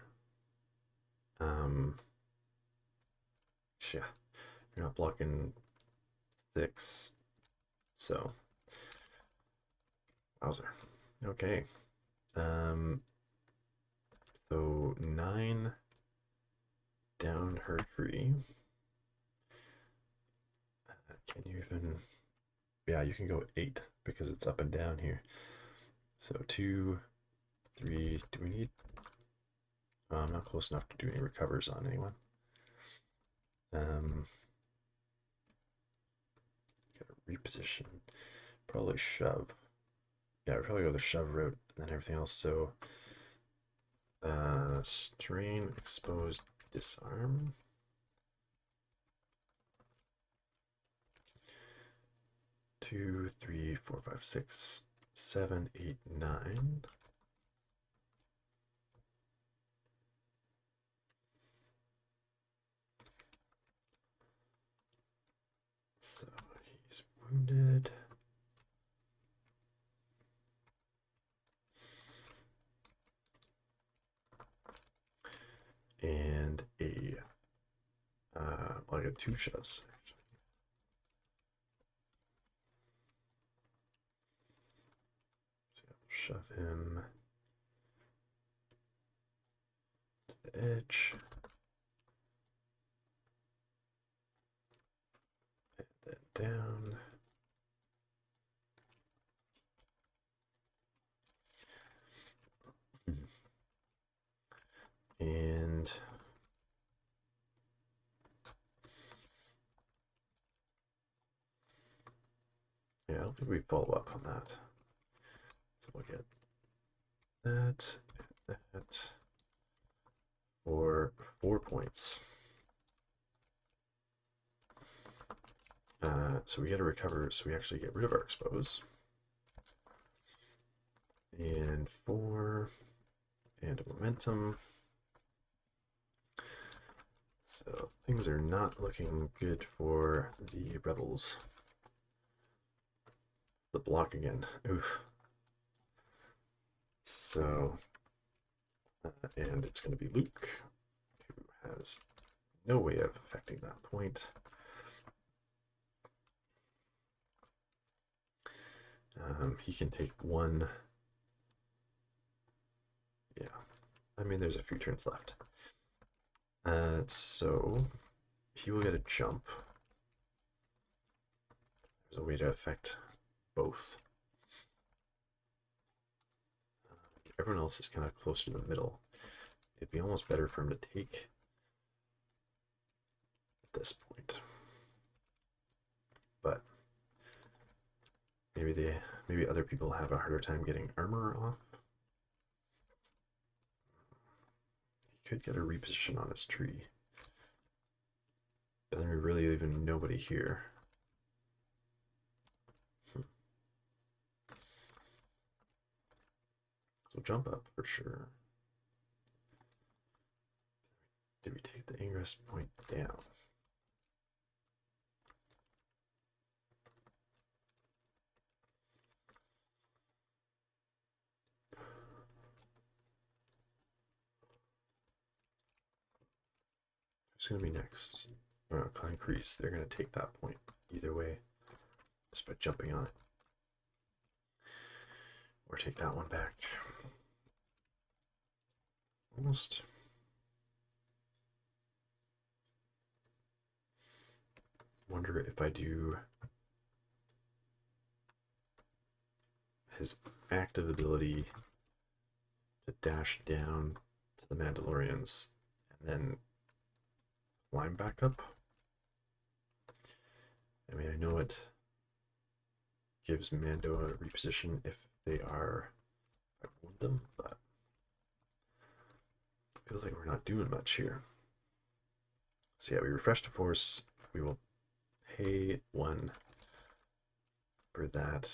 A: Yeah, you're not blocking 6, so wowzer. Okay. So 9 down her tree. Can you even? Yeah, you can go 8 because it's up and down here. So 2, 3. Do we need? I'm not close enough to do any recovers on anyone. Gotta reposition. Probably shove. Yeah, we'll probably go the shove route and then everything else. So strain, exposed, disarm. 2, 3, 4, 5, 6, 7, 8, 9. So he's wounded. And well, I got 2 shoves actually. So shove him to the edge. And then down. And yeah, I don't think we follow up on that. So we'll get that and that for 4 points. So we get a recover, so we actually get rid of our expose. And 4 and a momentum. So things are not looking good for the rebels. The block again. Oof. So, and it's going to be Luke, who has no way of affecting that point. He can take 1. Yeah, I mean, there's a few turns left. So he will get a jump. There's a way to affect both. Everyone else is kind of closer to the middle. It'd be almost better for him to take at this point. But maybe other people have a harder time getting armor off. He could get a reposition on his tree. But then we really leave nobody here. So jump up for sure. Did we take the ingress point down? Who's going to be next? Clan Crease. They're going to take that point either way, just by jumping on it. Or take that one back. Almost. Wonder if I do his active ability to dash down to the Mandalorians and then climb back up. I mean, I know it gives Mando a reposition if they are, I wound them, but it feels like we're not doing much here. So yeah, we refresh the force. We will pay 1 for that.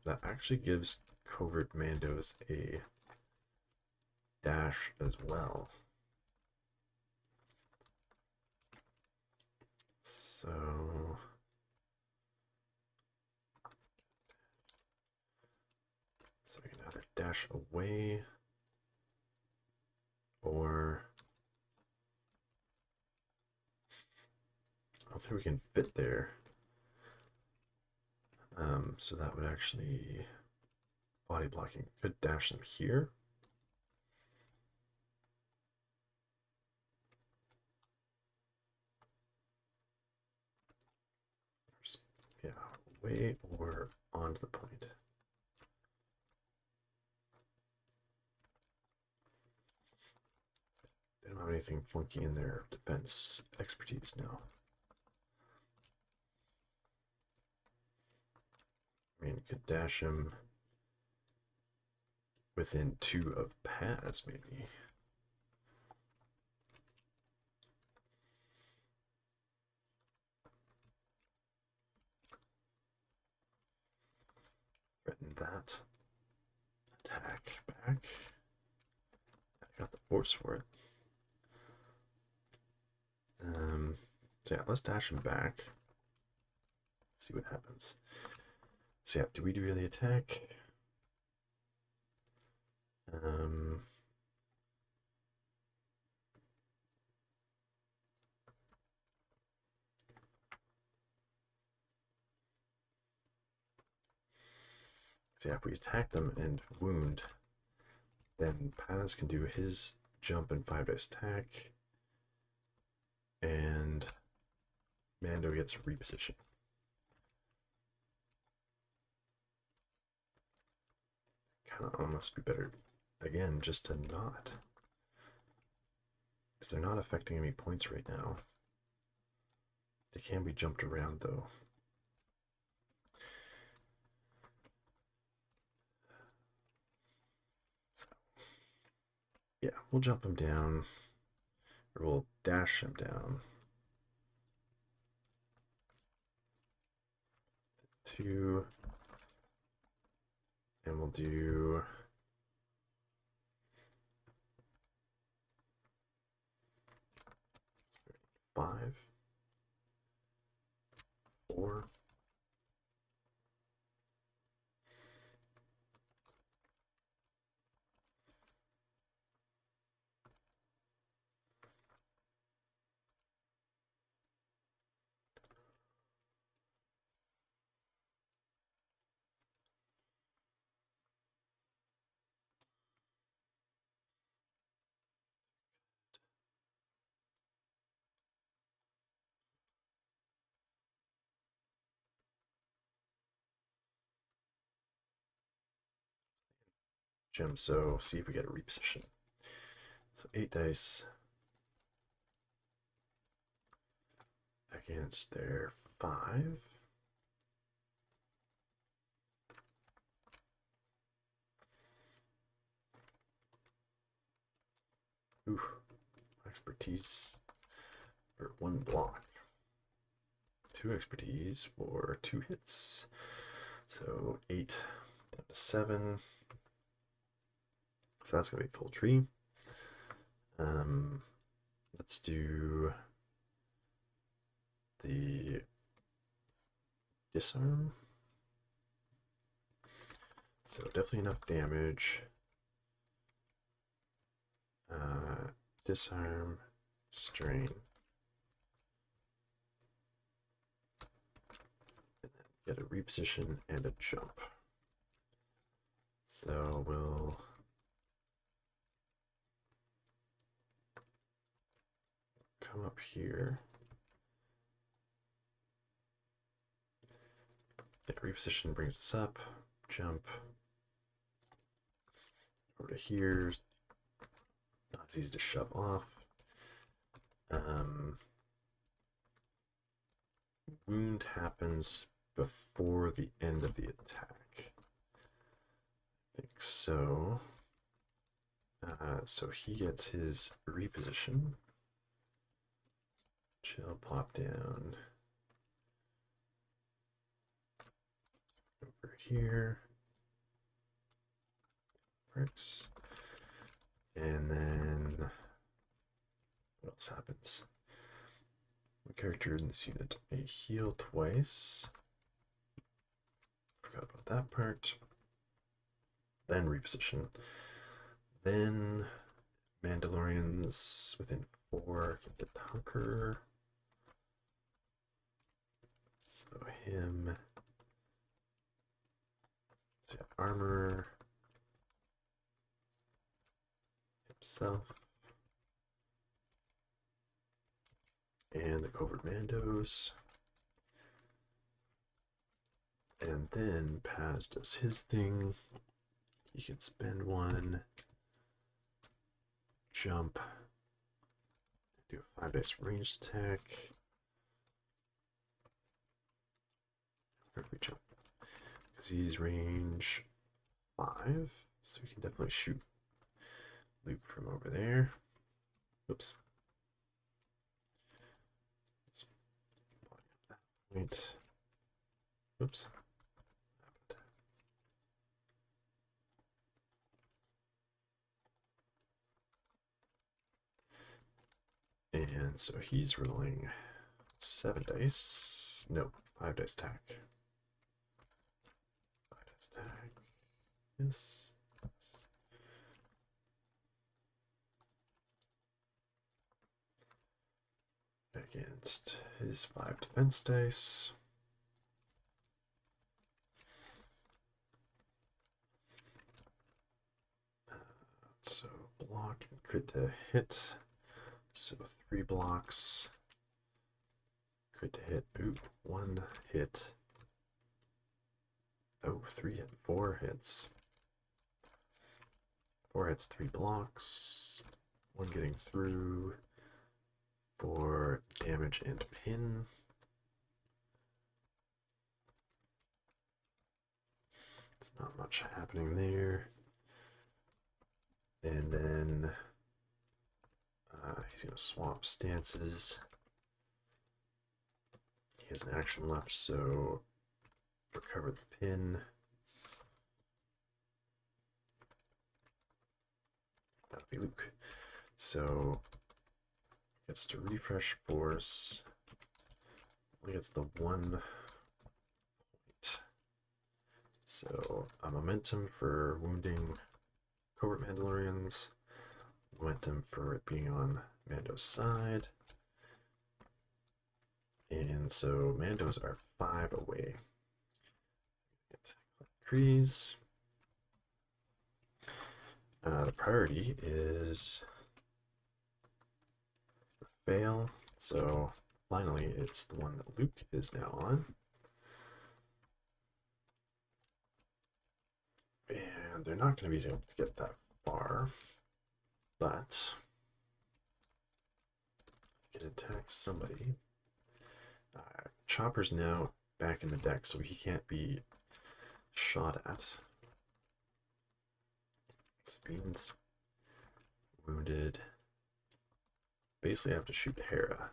A: That actually gives covert Mandos a dash as well. So we can either dash away or I don't think we can fit there. So that would actually body blocking. Could dash them here. Yeah, away or onto the point. They don't have anything funky in their defense expertise now. I mean, could dash him within 2 of Paz, maybe. Threaten that. Attack back. I got the force for it. So yeah, let's dash him back. Let's see what happens. So yeah, do we do the attack? So yeah, if we attack them and wound, then Paz can do his jump and 5 dice attack, and Mando gets a reposition. Kind of almost be better, again, just to not. Because they're not affecting any points right now. They can be jumped around, though. So, yeah, we'll jump him down, or we'll dash him down. 2, and we'll do 5, 4. Gem, so see if we get a reposition. So 8 dice against their 5. Ooh, expertise for 1 block. 2 expertise for 2 hits. So 8 down to 7. So that's going to be full tree. Let's do the disarm. So definitely enough damage. Disarm, strain. And then get a reposition and a jump. So we'll come up here. Yeah, reposition brings us up. Jump over to here. Not as easy to shove off. Wound happens before the end of the attack. I think so. So he gets his reposition. Chill, pop down. Over here. Works. And then what else happens? The character in this unit may heal twice. Forgot about that part. Then reposition. Then Mandalorians within 4 can get Hunker. So him. So yeah, armor. Himself. And the covert Mandos. And then Paz does his thing. He can spend 1, jump, do a 5 dice ranged attack. Where if we jump? Because he's range 5, so we can definitely shoot Luke from over there. Oops. Just blocking up that point. Oops. And so he's rolling 7 dice. No, 5 dice attack. 5 dice attack. Yes. Against his 5 defense dice. So block and crit to hit. So 3 blocks. Crit to hit. Ooh, 1 hit. Oh, 3 hit. 4 hits. 4 hits, 3 blocks. 1 getting through. 4 damage and pin. It's not much happening there. And then he's going to swap stances. He has an action left, so recover the pin. That'll be Luke. So gets to refresh force. Only gets the 1 point. So a momentum for wounding covert Mandalorians. Momentum for it being on Mando's side. And so Mandos are 5 away. Increase. The priority is fail. So finally, it's the one that Luke is now on. And they're not going to be able to get that far, but you can attack somebody. Chopper's now back in the deck, so he can't be shot at. Speed's wounded. Basically, I have to shoot Hera.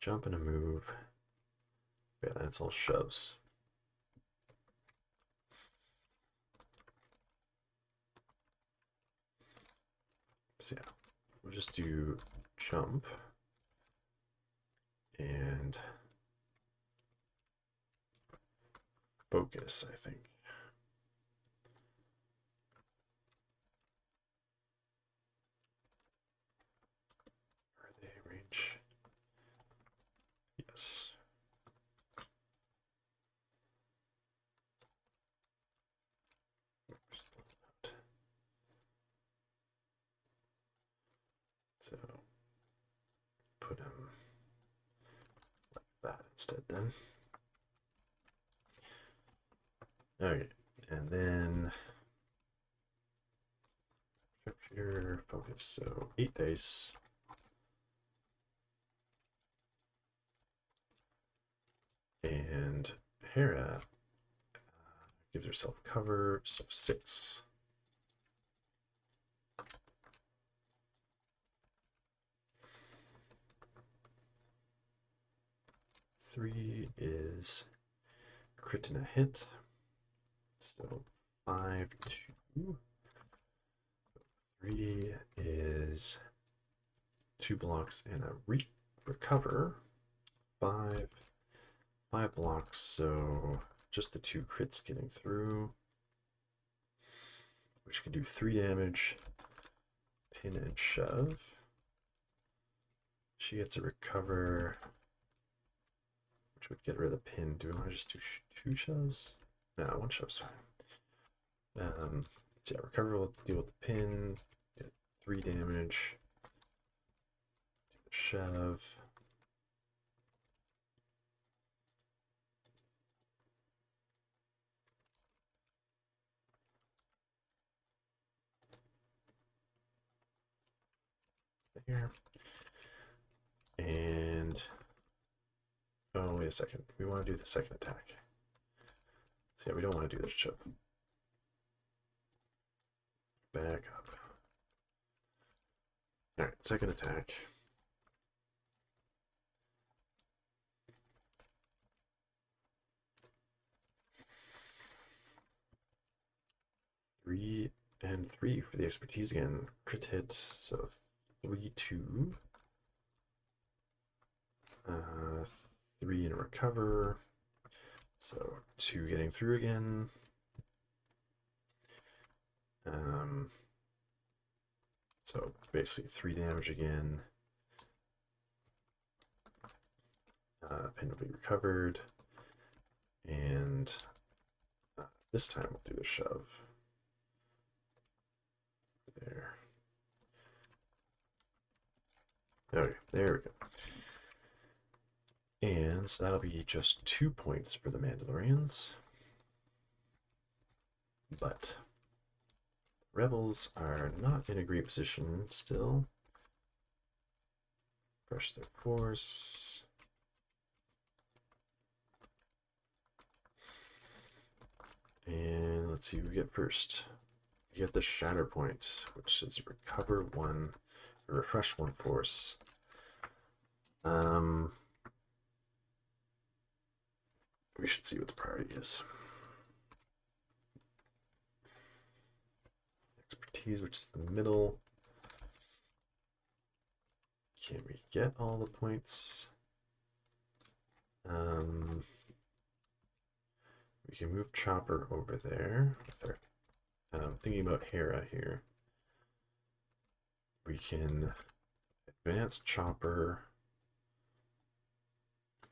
A: jump and a move. Yeah, then it's all shoves. So yeah, we'll just do jump and focus, I think. Are they range? Yes. So put him like that instead then. Okay, and then sharpshooter, focus, so 8 dice. And Hera gives herself cover, so 6. Three is crit and a hit, so 5, 2. 3 is 2 blocks and a recover, 5 blocks, so just the 2 crits getting through, which can do 3 damage, pin and shove. She gets a recover, which would get rid of the pin. Do we want to just do 2 shoves? No, 1 shove's fine. So yeah, recover will deal with the pin, get 3 damage, shove. There. And oh, wait a second. We want to do the second attack. So yeah, we don't want to do this shove. Back up. Alright, second attack. Three and 3 for the expertise again. Crit hit, so 3, 2. 3 in a recover. So 2 getting through again. So basically 3 damage again. Pin will be recovered. And this time we'll do a shove. There. Okay, there we go. And so that'll be just 2 points for the Mandalorians. But Rebels are not in a great position still. Fresh their force. And let's see who we get first. We get the Shatterpoint, which is recover 1, refresh 1 force. We should see what the priority is. Expertise, which is the middle. Can we get all the points? We can move Chopper over there. Thinking about Hera here. We can advance Chopper.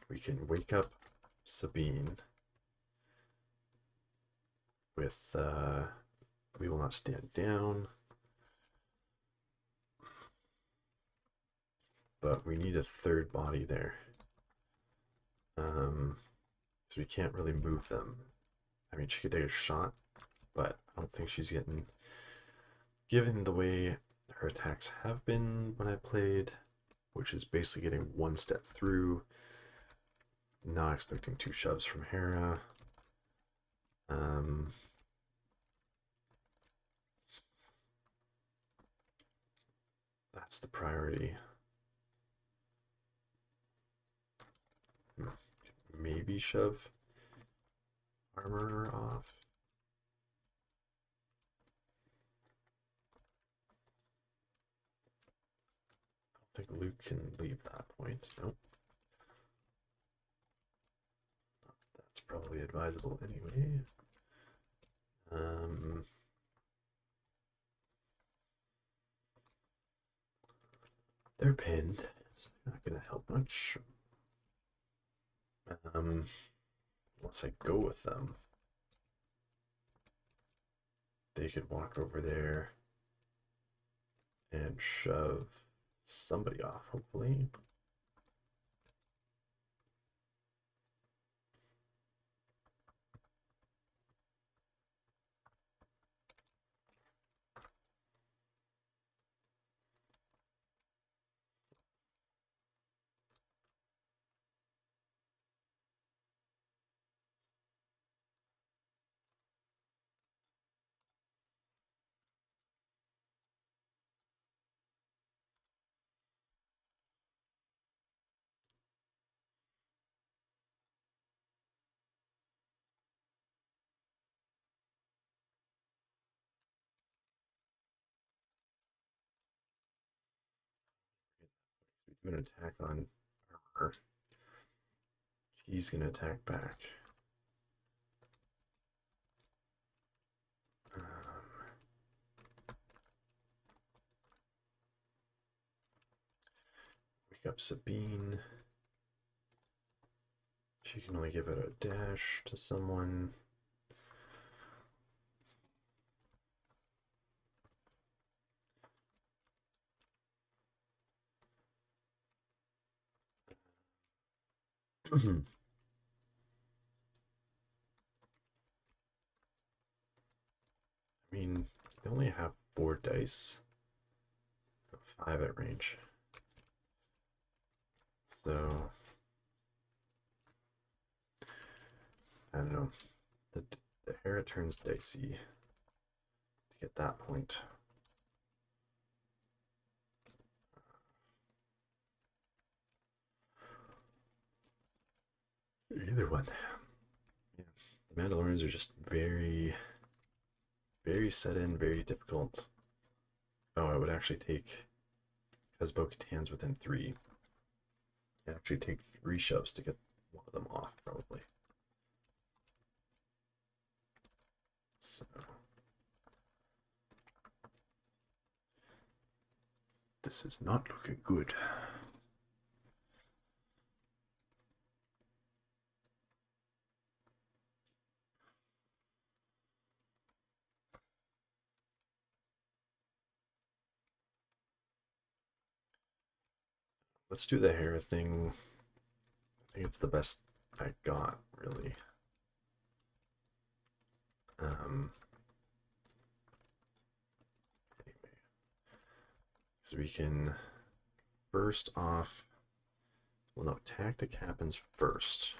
A: We can wake up Sabine with we will not stand down, but we need a third body there, so we can't really move them. I mean, she could take a shot, but I don't think she's getting, given the way her attacks have been when I played, which is basically getting 1 step through, not expecting 2 shoves from Hera. That's the priority. maybe shove armor off. I don't think Luke can leave that point. Nope. That's probably advisable anyway. They're pinned, so they're not going to help much. Unless I go with them. They could walk over there and shove somebody off, hopefully. We do an attack on armor. He's going to attack back. Wake up Sabine. She can only give it a dash to someone. I mean, they only have 4 dice. 5 at range. So, I don't know. The Hera turns dicey to get that point. Either one. Yeah. The Mandalorians are just very, very set in, very difficult. Oh, it would actually take, because Bo-Katan's within 3, it'd actually take 3 shoves to get one of them off, probably. So, this is not looking good. Let's do the Hera thing. I think it's the best I got, really. Anyway, so we can first off. Well, no, tactic happens first.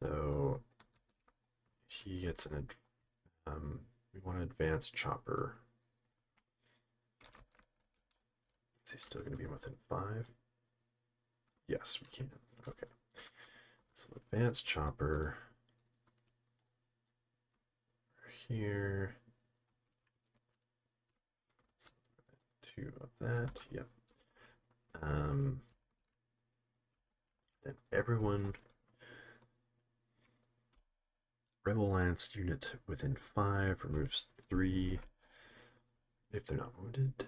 A: So he gets an. We want to advance Chopper. Is he still going to be within 5? Yes, we can. Okay. So advance Chopper here. 2 of that. Yep. Then everyone. Rebel Lance unit within 5 removes 3 if they're not wounded.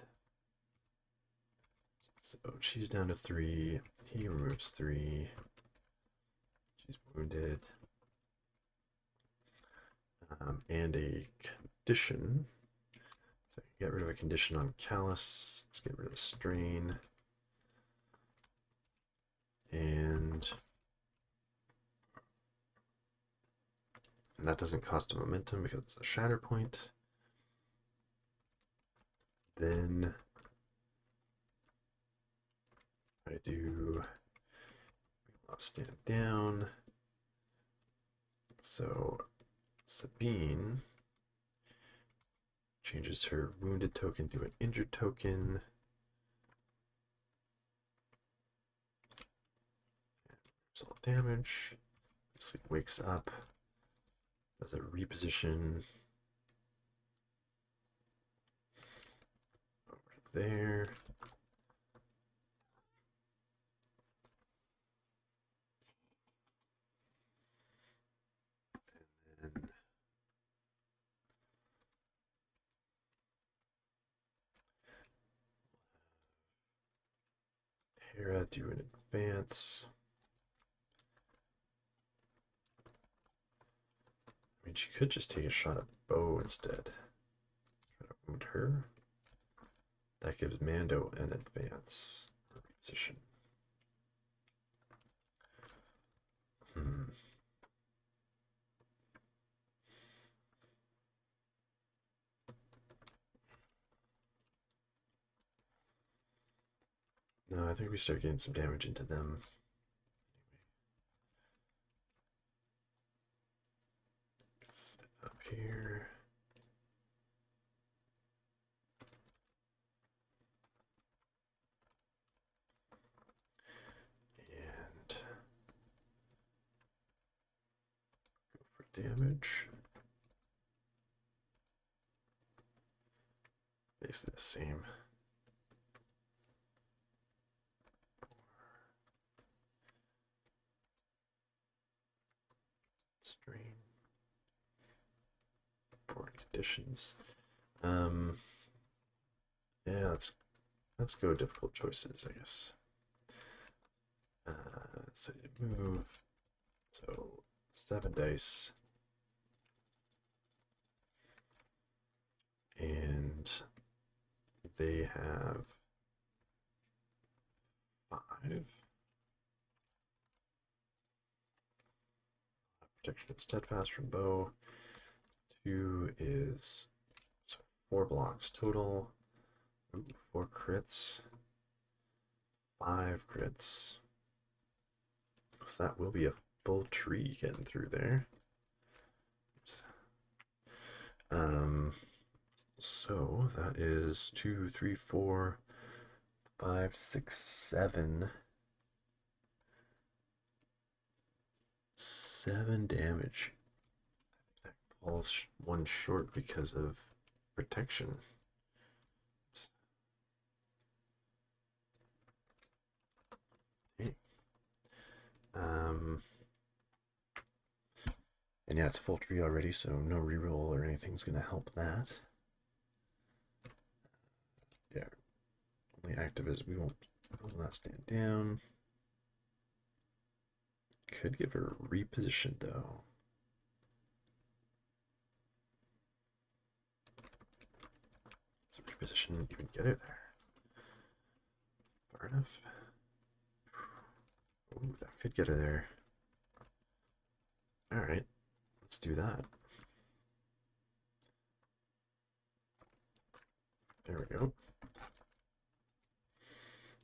A: So she's down to 3. He removes 3. She's wounded. And a condition. So get rid of a condition on Kallus. Let's get rid of the strain. And that doesn't cost a momentum because it's a Shatterpoint. Then I do stand down. So Sabine changes her wounded token to an injured token. So damage. Just like wakes up. Does a reposition over there. And then Hera do an advance. I mean, she could just take a shot at Bo instead. Try to wound her. That gives Mando an advance or reposition. No, I think we start getting some damage into them. Set up here. And go for damage. Basically the same. Strain. Forward conditions. Yeah, let's go difficult choices, I guess. So you move. So 7 dice. And they have 5. Protection of steadfast from Bo. 2 is so 4 blocks total. Ooh, 4 crits. 5 crits. So that will be a full tree getting through there. Oops. So that is 2, 3, 4, 5, 6, 7. 7 damage. That falls one short because of protection. Oops. Hey. And yeah, it's full tree already, so no reroll or anything's gonna help that. Yeah, only active is we won't not stand down. Could give her a reposition though. So reposition even get her there. Far enough. Ooh, that could get her there. Alright, let's do that. There we go.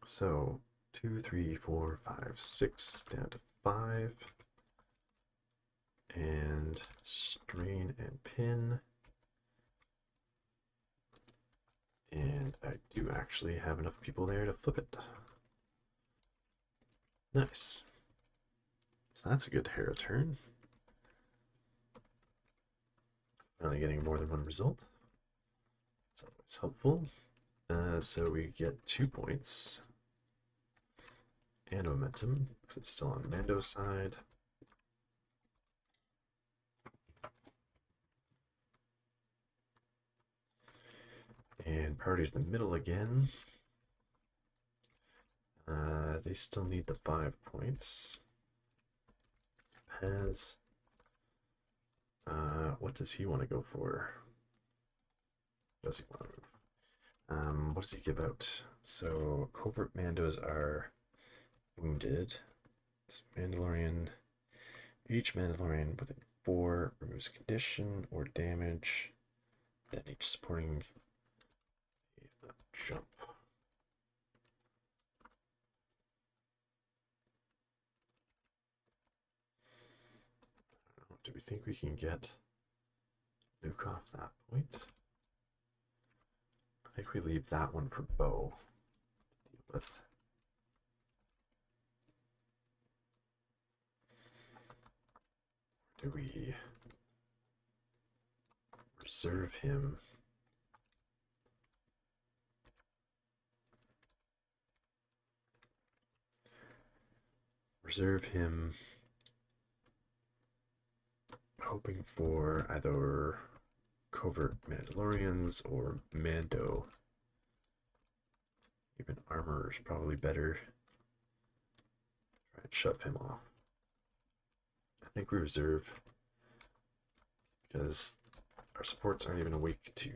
A: So 2, 3, 4, 5, 6 down to 5. And strain and pin. And I do actually have enough people there to flip it. Nice. So that's a good Hera turn. Finally getting more than one result. It's always helpful. So we get 2 points. And momentum, because it's still on Mando's side. And priority's the middle again. They still need the 5 points. Pez. What does he want to go for? Does he want to move? What does he give out? So covert Mandos are wounded. It's Mandalorian. Each Mandalorian within 4 removes a condition or damage. Then each supporting a jump. Do we think we can get Luke off that point? I think we leave that one for Bo to deal with. do we reserve him? Reserve him, hoping for either covert Mandalorians or Mando. Even armor is probably better. Try and shove him off. I think we reserve because our supports aren't even awake to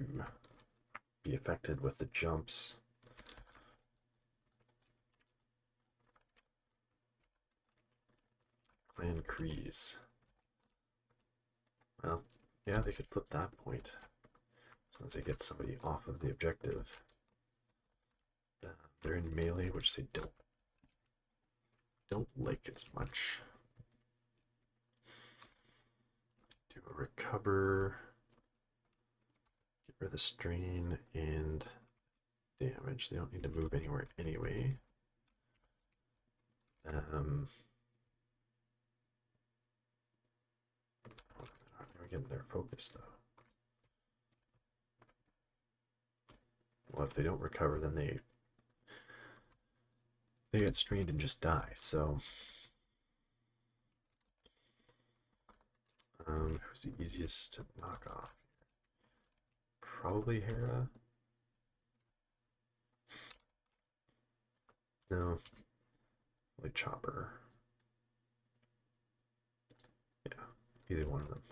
A: be affected with the jumps. Clan Kreese. Well, yeah, they could flip that point as long as they get somebody off of the objective. They're in melee, which they don't like as much. Do a recover, get rid of the strain and damage. They don't need to move anywhere anyway. We're getting their focus though. Well, if they don't recover, then they get strained and just die. So, who's the easiest to knock off? Probably Hera. No, like Chopper. Yeah, either one of them.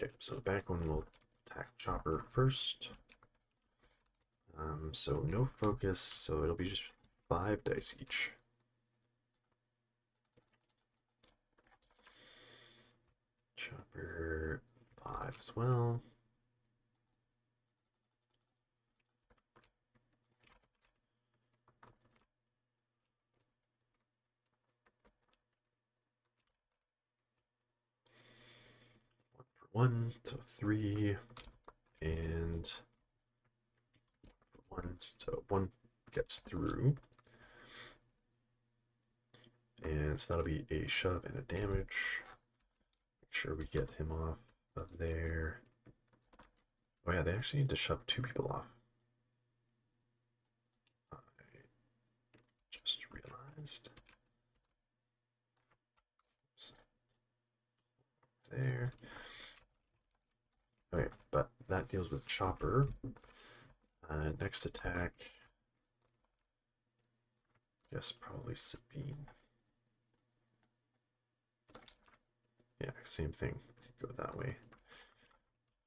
A: Okay, so the back one will attack Chopper first. So no focus, so it'll be just 5 dice each. Chopper 5 as well. One, so 3, and 1, so 1 gets through. And so that'll be a shove and a damage. Make sure we get him off of there. Oh yeah, they actually need to shove 2 people off. I just realized. So, there. Okay, but that deals with Chopper. Next attack. Yes, probably Sabine. Yeah, same thing. Go that way.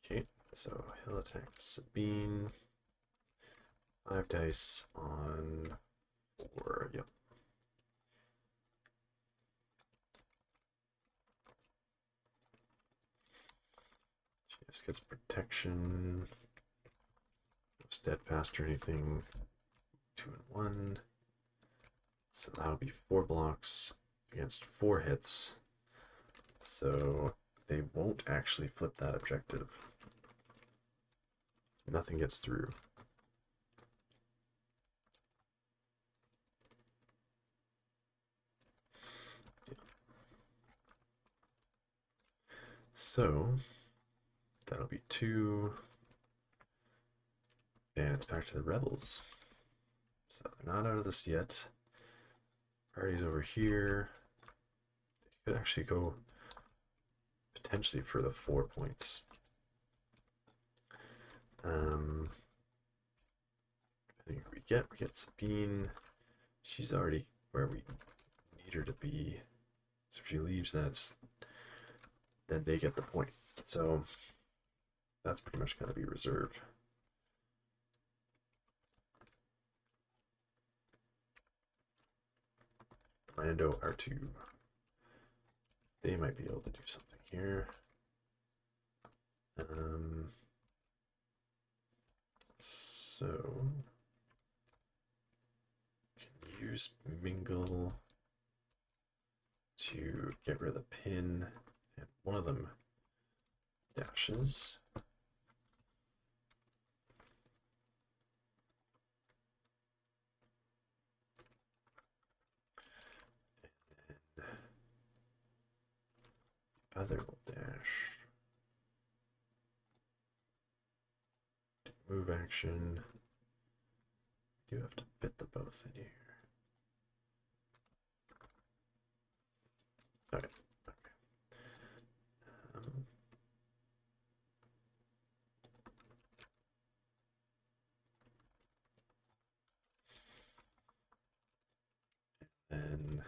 A: Okay, so he'll attack Sabine. 5 dice on 4. Yep. She just gets protection. No steadfast or anything. 2 and 1. So that'll be 4 blocks against 4 hits. So they won't actually flip that objective. Nothing gets through. So that'll be 2. And it's back to the rebels. So they're not out of this yet. Party's over here. They could actually go potentially for the 4 points. Depending who we get Sabine. She's already where we need her to be. So if she leaves, then they get the point. So that's pretty much going to be reserved. Lando R2. They might be able to do something here. So can use mingle to get rid of the pin, and one of them dashes. other will dash. Move action. You have to fit the both in here. Okay. And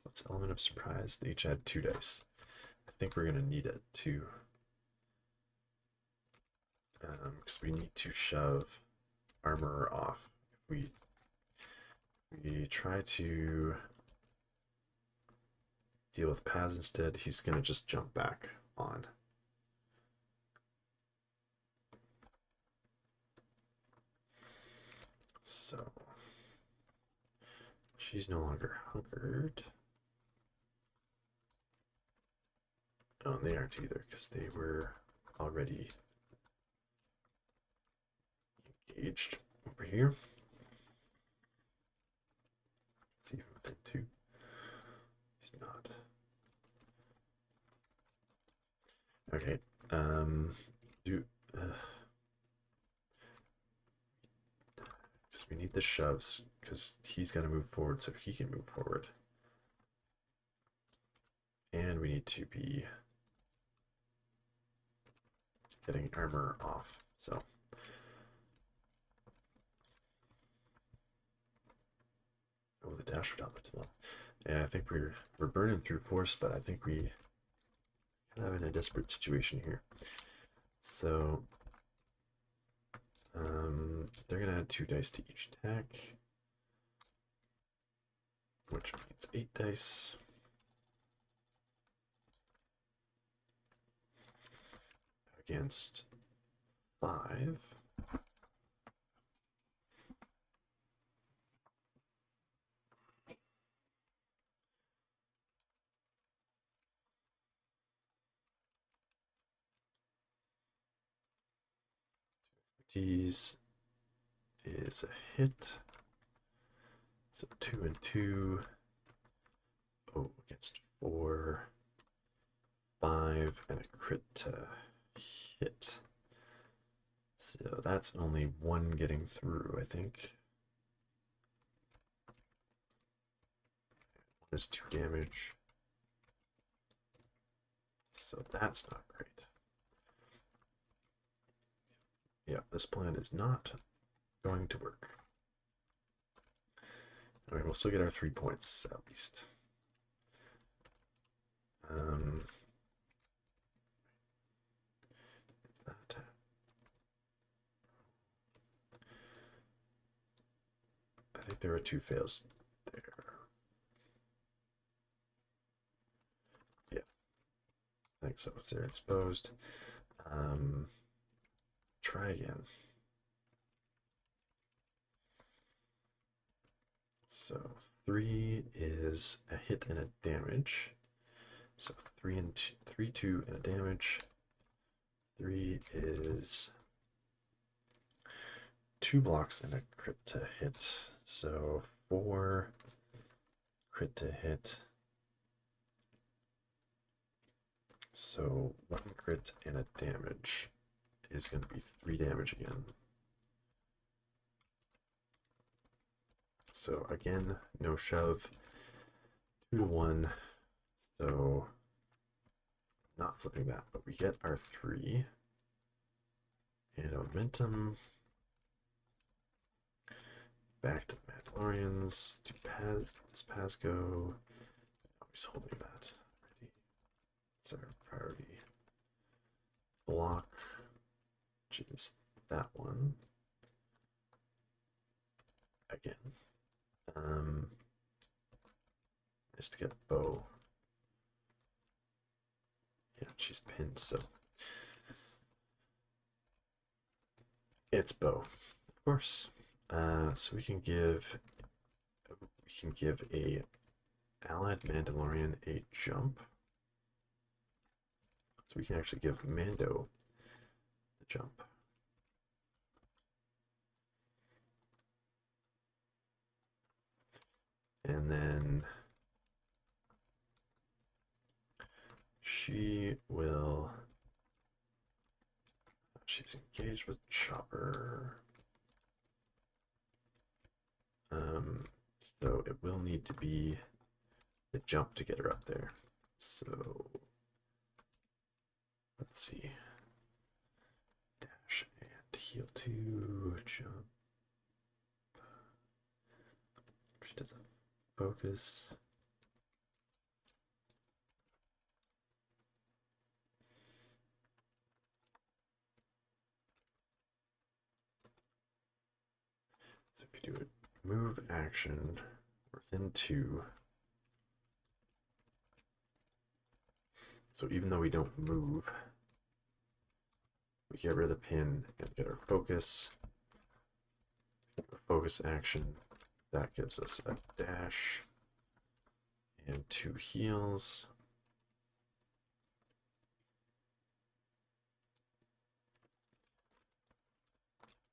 A: what's element of surprise? They each add 2 dice. I think we're gonna need it to, because we need to shove armor off. If we try to deal with Paz instead, he's gonna just jump back on. So she's no longer hunkered. Oh, and they aren't either because they were already engaged over here. Let's see within 2. He's not. Okay. Because we need the shoves because he's gonna move forward so he can move forward. And we need to be getting armor off. So oh, the dash would help it well. Yeah, I think we're burning through force, but I think we kind of in a desperate situation here. So they're gonna add 2 dice to each attack, which means 8 dice. Against 5. Expertise is a hit. So 2 and 2. Oh, against 4, 5, and a crit to hit. So that's only 1 getting through, I think. 1 is 2 damage. So that's not great. Yeah, this plan is not going to work. I mean, we'll still get our 3 points at least. That. I think there are 2 fails there. Yeah, I think so. It's there exposed. Try again. So 3 is a hit and a damage. So 3 and 2, 3, 2 and a damage. 3 is 2 blocks and a crit to hit. So 4 crit to hit. So 1 crit and a damage is going to be 3 damage again. So again, no shove. 2 to 1. So not flipping that, but we get our 3. And momentum. Back to the Mandalorians. To does Paz go? Oh, he's holding that. Ready. It's our priority. Block, which is that one. Again. Just to get bow. Yeah, she's pinned, so it's bow, of course. So we can give a allied Mandalorian a jump. So we can actually give Mando the jump. And then she will. She's engaged with Chopper. So it will need to be the jump to get her up there. So let's see. Dash and heal 2, jump. She does a focus. So if you do a move action within 2. So even though we don't move, we get rid of the pin and get our focus. Focus action, that gives us a dash and 2 heals.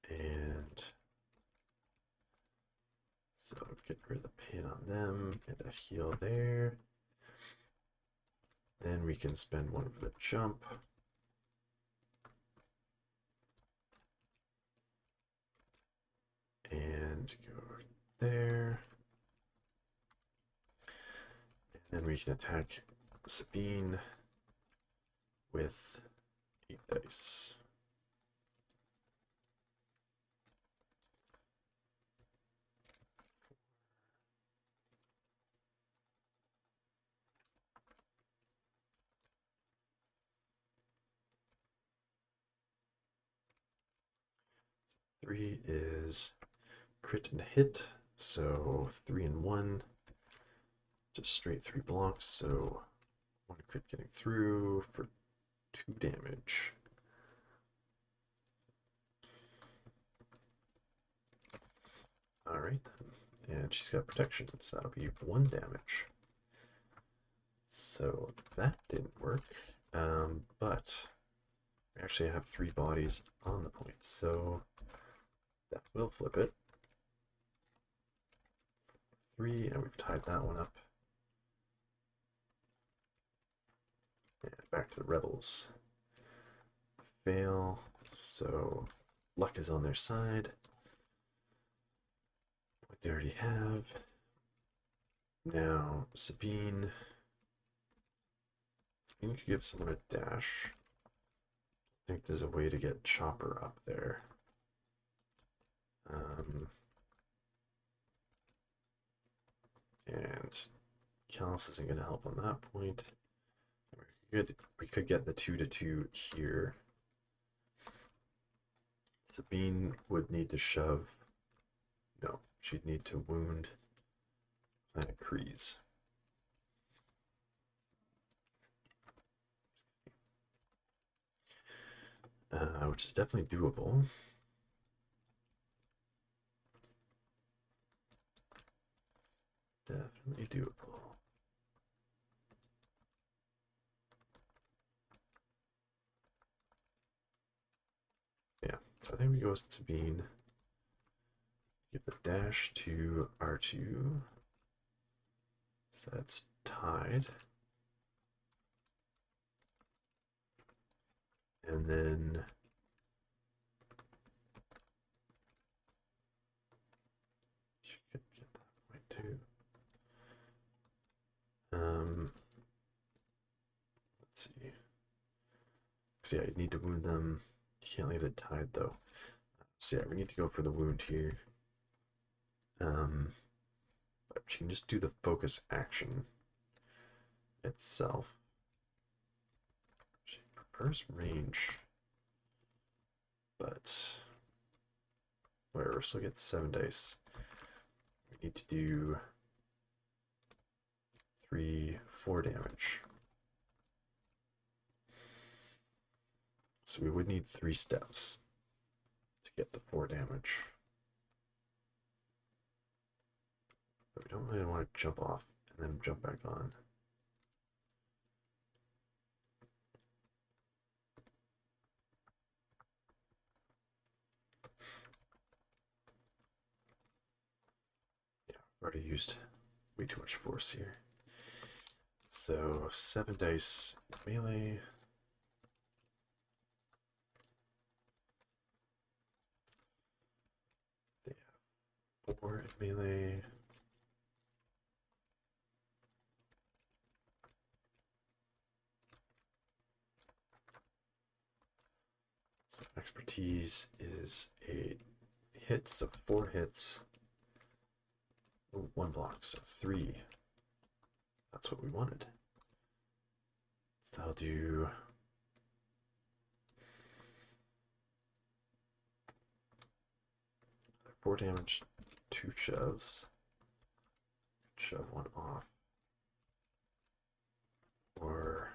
A: And so get rid of the pin on them and a heal there. Then we can spend 1 for the jump. And go there. And then we can attack Sabine with 8 dice. Three is crit and hit, so 3 and 1, just straight 3 blocks, so 1 crit getting through for 2 damage. Alright then, and she's got protection, so that'll be 1 damage. So that didn't work, but we actually have 3 bodies on the point, so that will flip it. 3, and we've tied that one up. And back to the rebels. Fail, so luck is on their side. What they already have. Now, Sabine could give someone a dash. I think there's a way to get Chopper up there. And Kallus isn't going to help on that point. We could get the 2-2 here. Sabine would need to shove. No, she'd need to wound Planet Kreese. Which is definitely doable. Definitely doable. Yeah, so I think we go with Sabine. Give the dash to R2. So that's tied. And then she could get that point too. Let's see. So yeah, you need to wound them. You can't leave it tied though. So yeah, we need to go for the wound here. But she can just do the focus action itself. She prefers range, but whatever, still gets 7 dice. We need to do 3-4 damage. So we would need 3 steps to get the 4 damage. But we don't really want to jump off and then jump back on. Yeah, I've already used way too much force here. So 7 dice melee. They have 4 in melee. So expertise is a hit, so 4 hits. Ooh, 1 block, so 3. That's what we wanted. So that'll do 4 damage, 2 shoves. Shove 1 off. Or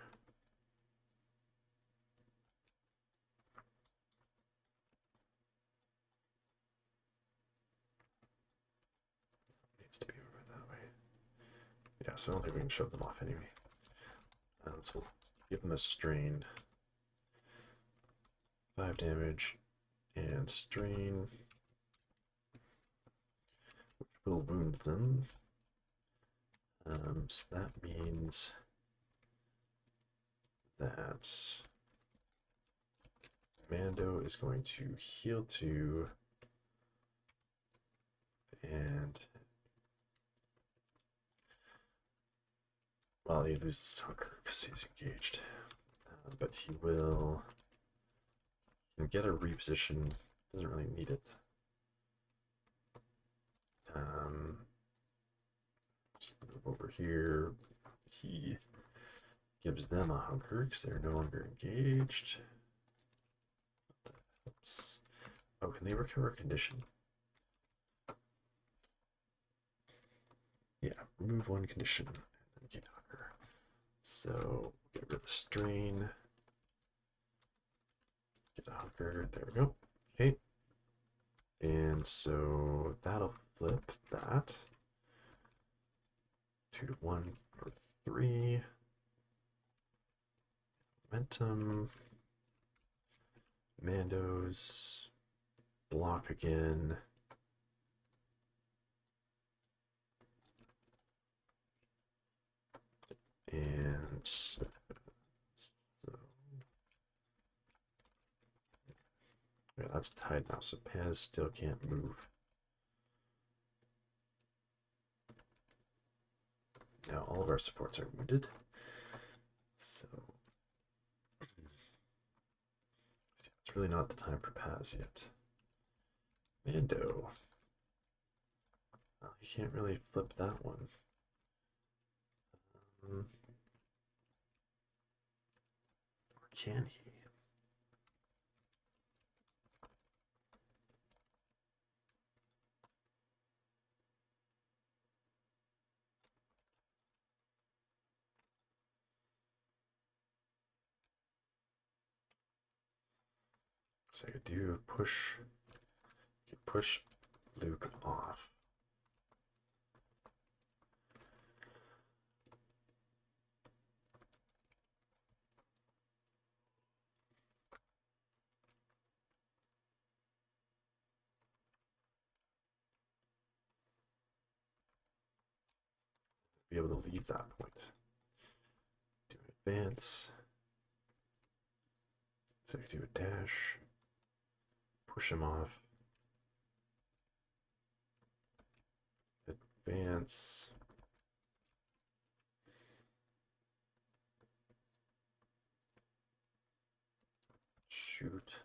A: needs to be over that way. Yeah, so I don't think we can shove them off anyway. So we'll give them a strain. 5 damage and strain, which will wound them. So that means that Mando is going to heal 2 and well, he loses hunger because he's engaged, but he will get a reposition. Doesn't really need it. Just move over here. He gives them a hunger because they're no longer engaged. Oops. Oh, can they recover a condition? Yeah, remove 1 condition and then gain hunger. So get rid of the strain. Get a hunger. There we go. Okay. And so that'll flip that. 2 to 1 for 3. Momentum. Mandos. Block again. And so yeah, that's tied now, so Paz still can't move. Now all of our supports are wounded. So it's really not the time for Paz yet. Mando. Well, he can't really flip that one. Or can he? So I could do push Luke off. Be able to leave that point. Do an advance. So I could do a dash. Push him off. Advance. Shoot.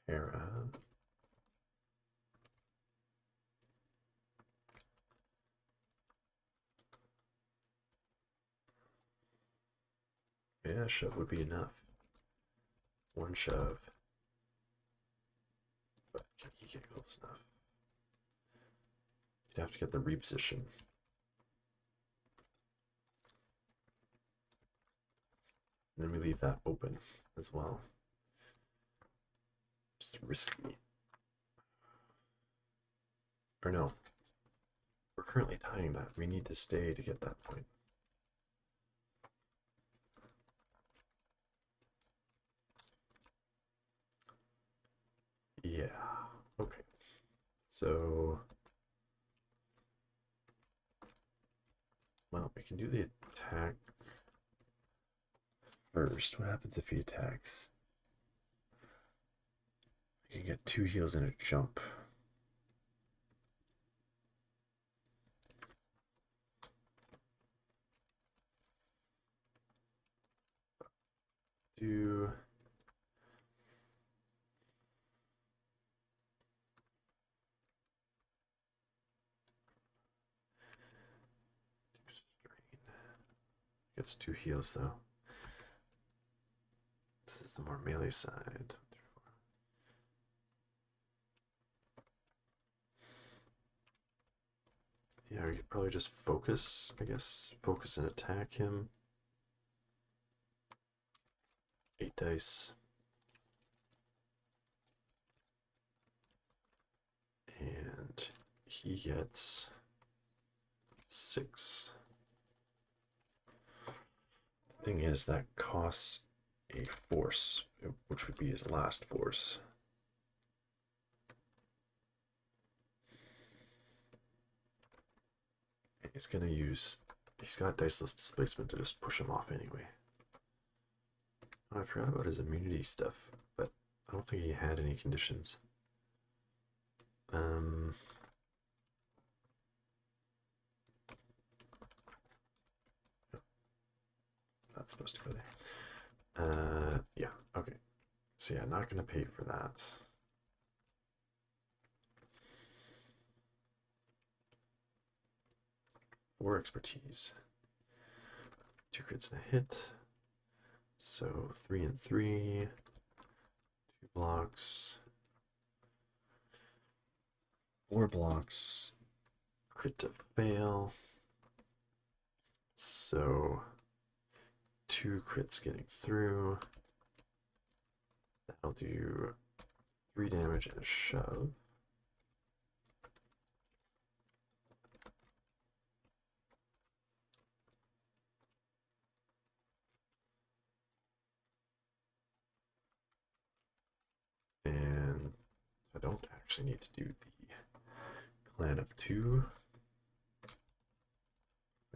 A: Hera. Yeah, shove would be enough. 1 shove. But can he get close enough? You'd have to get the reposition. And then we leave that open as well. It's risky. Or no. We're currently tying that. We need to stay to get that point. Yeah. Okay. So I can do the attack first. What happens if he attacks? I can get 2 heals and a jump. Do gets 2 heals though. This is the more melee side. Yeah, we could probably just focus, I guess. Focus and attack him. 8 dice. And he gets 6. Thing is, that costs a force, which would be his last force. And he's gonna use, he's got diceless displacement to just push him off anyway. Oh, I forgot about his immunity stuff, but I don't think he had any conditions. That's supposed to go there. Yeah, okay. So yeah, not gonna pay for that. Four expertise. 2 crits and a hit. So 3 and 3. 2 blocks. 4 blocks. Crit to fail. So 2 crits getting through. That'll do 3 damage and a shove. And I don't actually need to do the clan of 2. I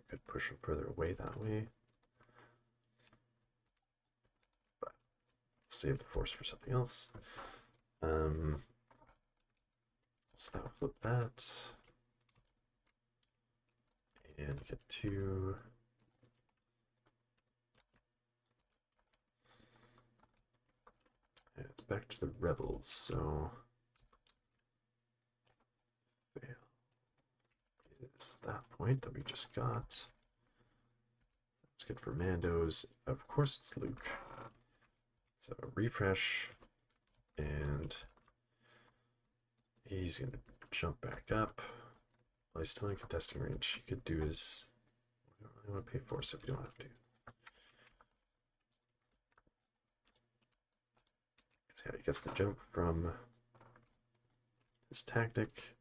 A: could push him further away that way. But save the force for something else. So that'll flip that. And get 2. And it's back to the rebels, so fail is that point that we just got. That's good for Mandos. Of course it's Luke. So refresh, and he's gonna jump back up. Well, he's still in contesting range. He could do his, we don't really want to pay force if we don't have to. So yeah, he gets the jump from his tactic.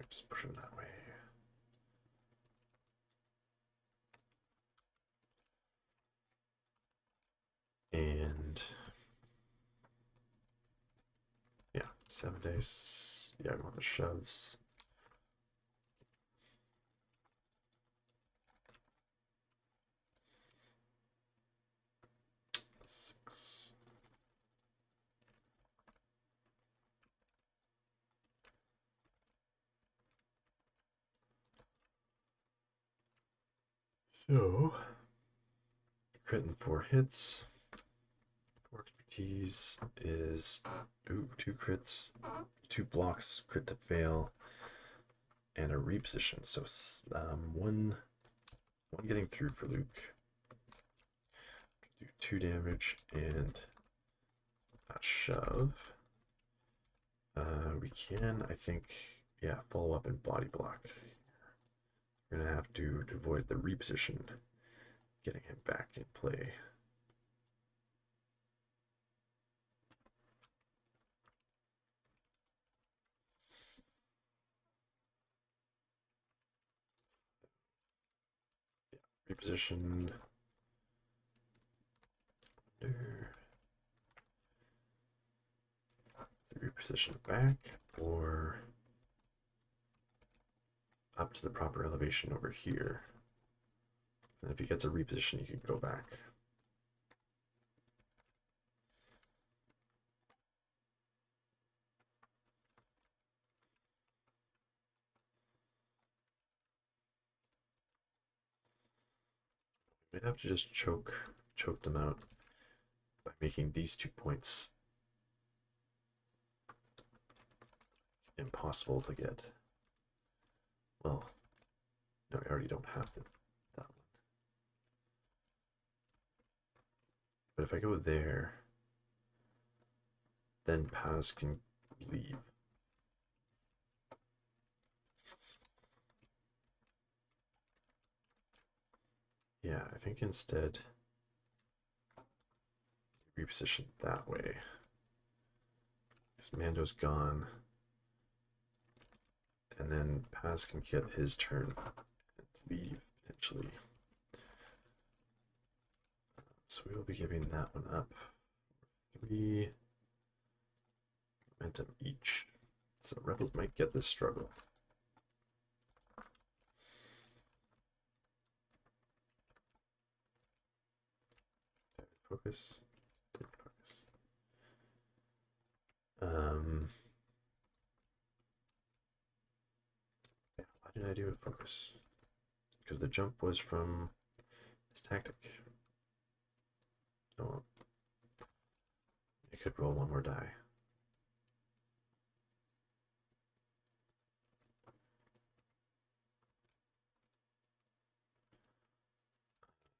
A: Just push him that way. And yeah, 7 dice. Yeah, I want the shoves. So, crit and 4 hits. 4 expertise is 2 crits, 2 blocks, crit to fail, and a reposition. So one getting through for Luke. Do 2 damage and a shove. We can, I think, yeah, follow up and body block. We're gonna have to avoid the reposition, getting him back in play. Yeah, reposition. Reposition back. or up to the proper elevation over here. And if he gets a reposition, you can go back. Might have to just choke them out by making these 2 points impossible to get. Well, no, I already don't have that one. But if I go there, then Paz can leave. Yeah, I think instead reposition that way. Because Mando's gone. And then Paz can get his turn and leave potentially. So we will be giving that one up. 3 momentum each. So Rebels might get this struggle. Focus. Focus. Yeah, why did I do a focus? Because the jump was from his tactic. Oh, it could roll one more die.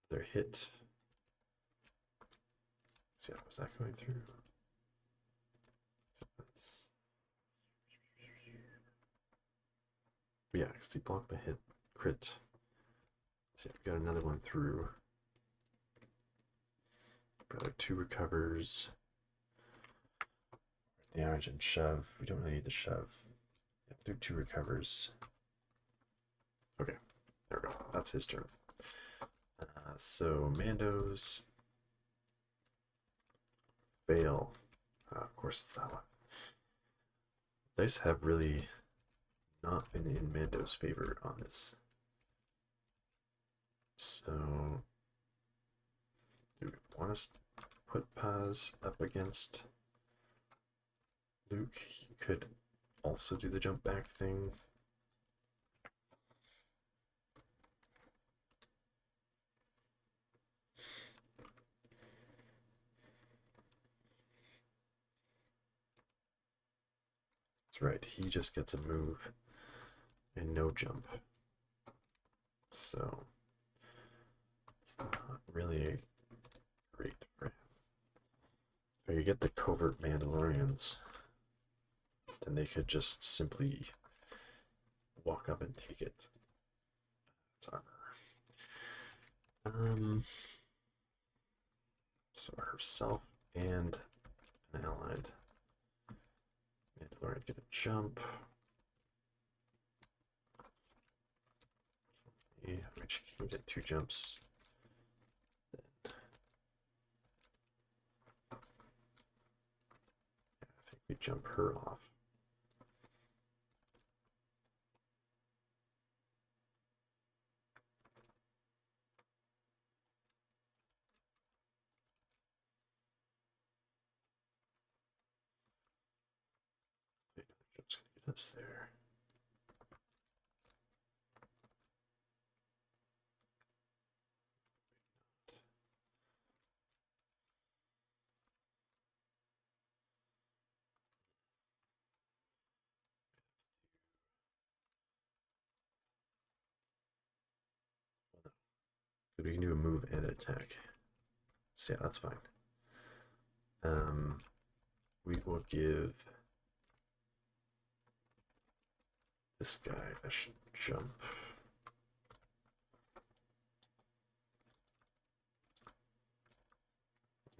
A: Their hit. So yeah, was that going through? Yeah, because he blocked the hit crit. So yeah, we got another one through. Brother 2 recovers. Damage and shove. We don't really need the shove. Yeah, do 2 recovers. Okay, there we go. That's his turn. So Mandos fail. Of course, it's that one. Dice have really not been in Mando's favor on this. So, do we want to put Paz up against Luke? He could also do the jump back thing. That's right, he just gets a move and no jump. So, it's not really great for him. If you get the covert Mandalorians, then they could just simply walk up and take it. That's armor. So herself and an allied Mandalorian get a jump. Yeah, which can get 2 jumps. Then yeah, I think we jump her off. Just gonna get us there. We can do a move and an attack. So yeah, that's fine. We will give this guy a jump.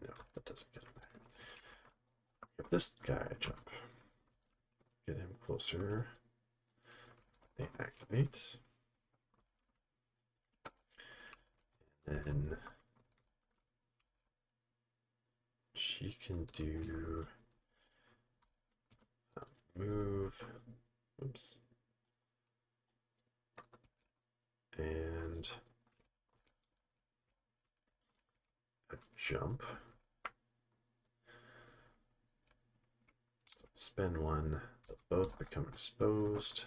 A: No, that doesn't get him there. Give this guy a jump. Get him closer. They activate. And then she can do move. Oops. And a jump. So spend one. They'll both become exposed.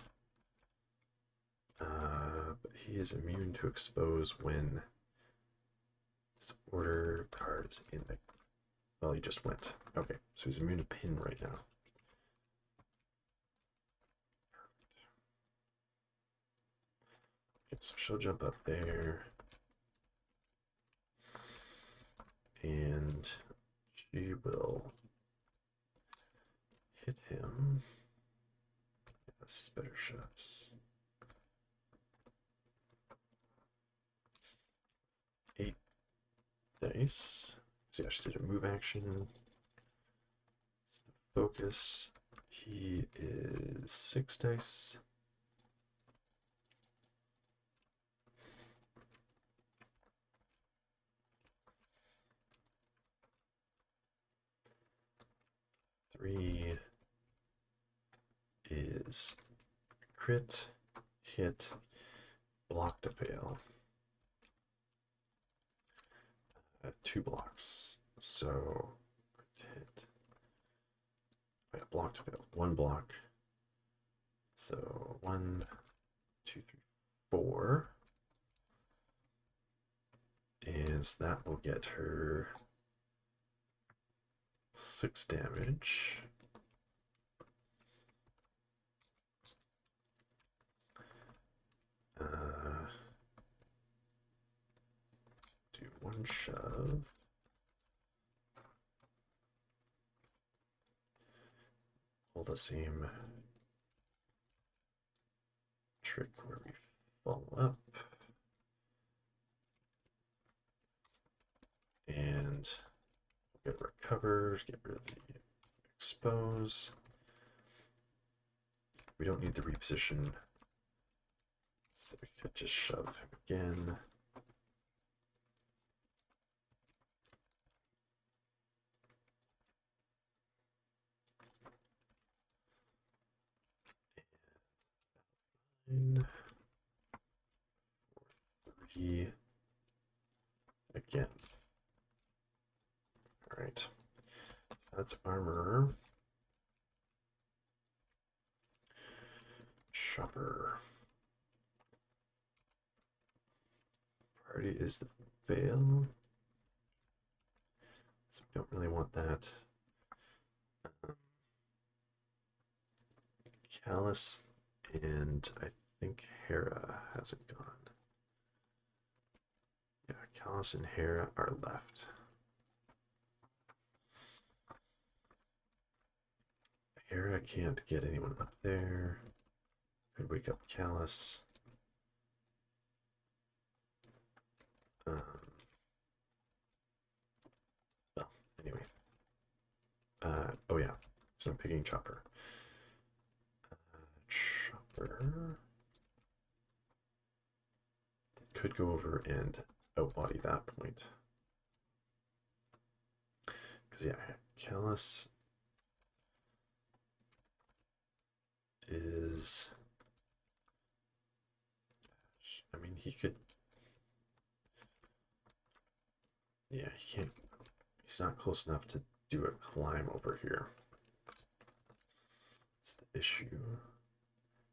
A: But he is immune to expose when his order card is in the. Well, he just went. Okay, so he's immune to pin right now. Okay, so she'll jump up there. And she will hit him. Yeah, this is better shots. 8 dice. So yeah, she did a move action. Focus. He is 6 dice. Three is crit, hit, block to fail. 2 blocks. So crit, hit. Oh, yeah, block to fail. 1 block. So 1, 2, 3, 4. And so that will get her 6 damage. Do 1 shove. Hold the same trick where we follow up. And get recovered, get rid of the expose. We don't need the reposition, so we could just shove him again. And 4, 3 again. All right, so that's armor. Chopper. Priority is the fail, so we don't really want that. Kallus and I think Hera hasn't gone. Yeah, Kallus and Hera are left. Hera can't get anyone up there. Could wake up Kallus. Well, anyway. Oh yeah, so I'm picking Chopper. Chopper could go over and outbody that point. Because yeah, Kallus is. I mean, he could. Yeah, he can't. He's not close enough to do a climb over here. That's the issue.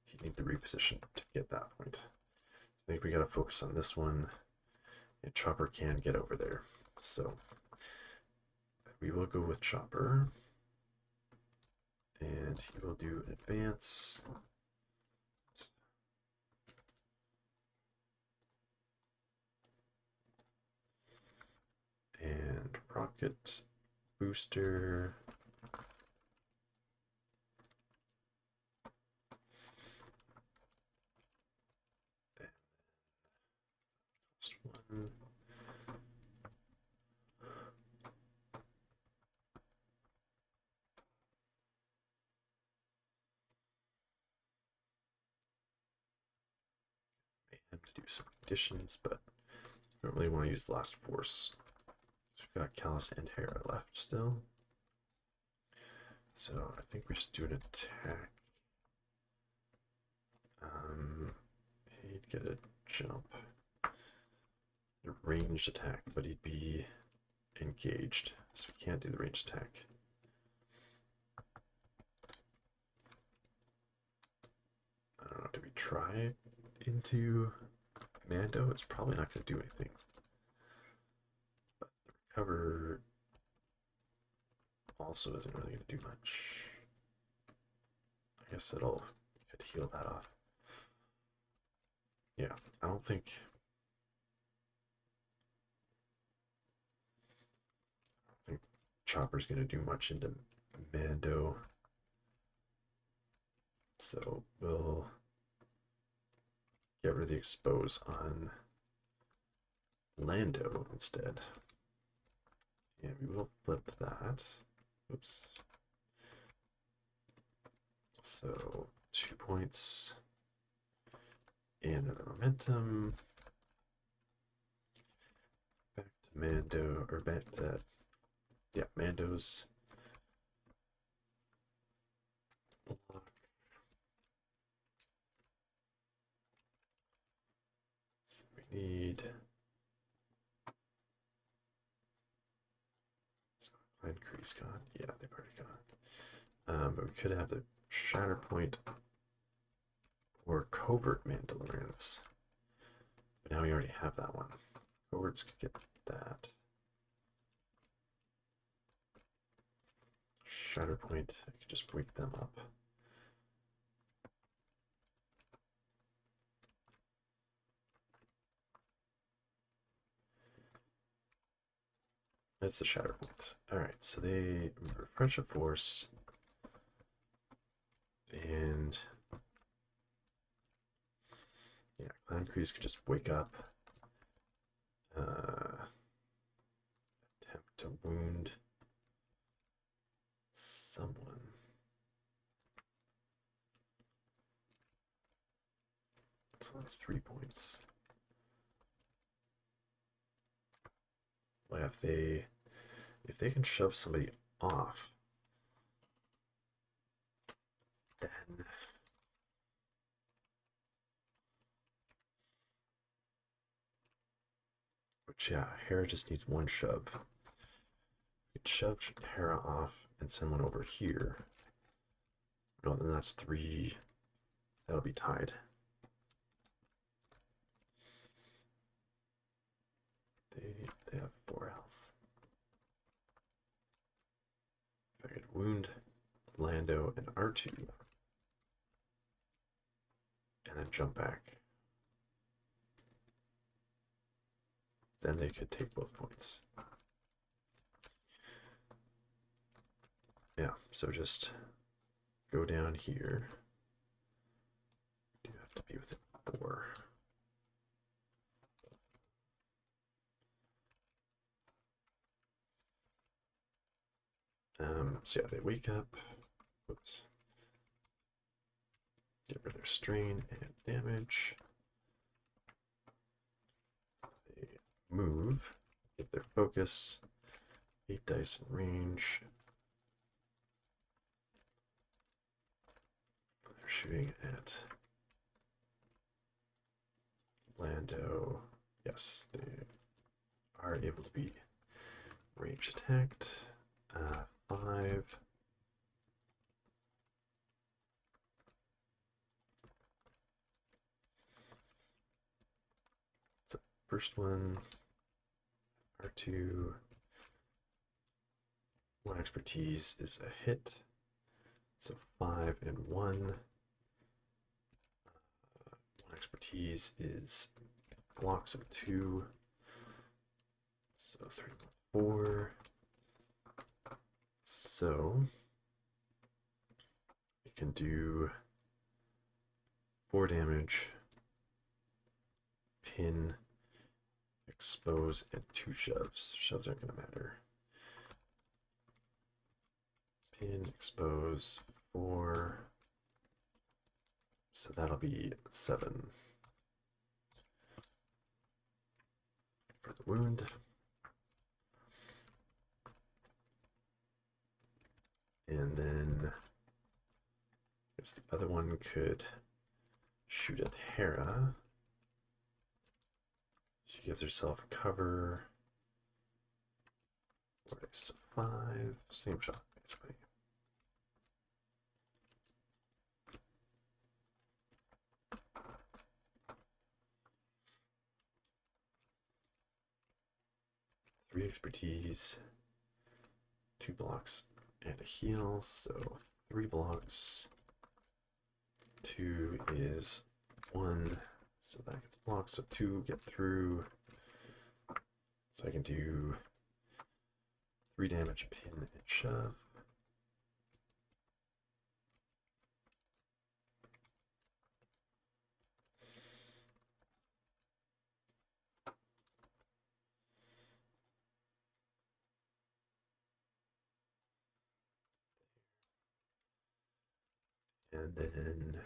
A: You need the reposition to get that point. I think we gotta focus on this one. And Chopper can get over there. So we will go with Chopper. And he will do an advance. And rocket booster. Cost 1. And to do some conditions, but I don't really want to use the last force. So we've got Kallus and Hera left still. So I think we just do an attack. He'd get a jump. A ranged attack, but he'd be engaged, so we can't do the ranged attack. I don't know, do we try into Mando? It's probably not going to do anything. But the recover also isn't really going to do much. I guess it'll could heal that off. Yeah, I don't think Chopper's going to do much into Mando. So we'll get rid of the expose on Lando instead. And we will flip that. Oops. So 2 points and another momentum. Back to Mando, or back to, yeah, Mando's block. So we need Clan Cree's gone. Yeah, they've already gone. But we could have the Shatterpoint or Covert Mandalorians. But now we already have that one. Coverts could get that. Shatterpoint, I could just wake them up. That's the Shatterpoint. Alright, so they refresh a force. And yeah, Clan Crease could just wake up. Attempt to wound someone. So that's 3 points. Well, if they can shove somebody off, then which, yeah, Hera just needs one shove. We could shove Hera off and send one over here. No, then that's 3. That'll be tied. They have 4 health. If I could wound Lando and R2 and then jump back, then they could take both points. Yeah, so just go down here. You have to be within 4. So yeah, they wake up. Whoops. Get rid of their strain and damage. They move. Get their focus. 8 dice in range. They're shooting at Lando. Yes, they are able to be range attacked. 5. So first one, R2. 1 expertise is a hit. So 5 and 1. 1 expertise is blocks of 2. So 3, 4. So it can do 4 damage, pin, expose, and 2 shoves. Shoves aren't going to matter. Pin, expose, 4. So that'll be 7 for the wound. And then guess the other one could shoot at Hera. She gives herself cover. 4 dice, 5. Same shot, basically. Three expertise, 2 blocks, and a heal. So 3 blocks. 2 is 1. So that gets blocked. So 2 get through. So I can do 3 damage, pin, and shove. And then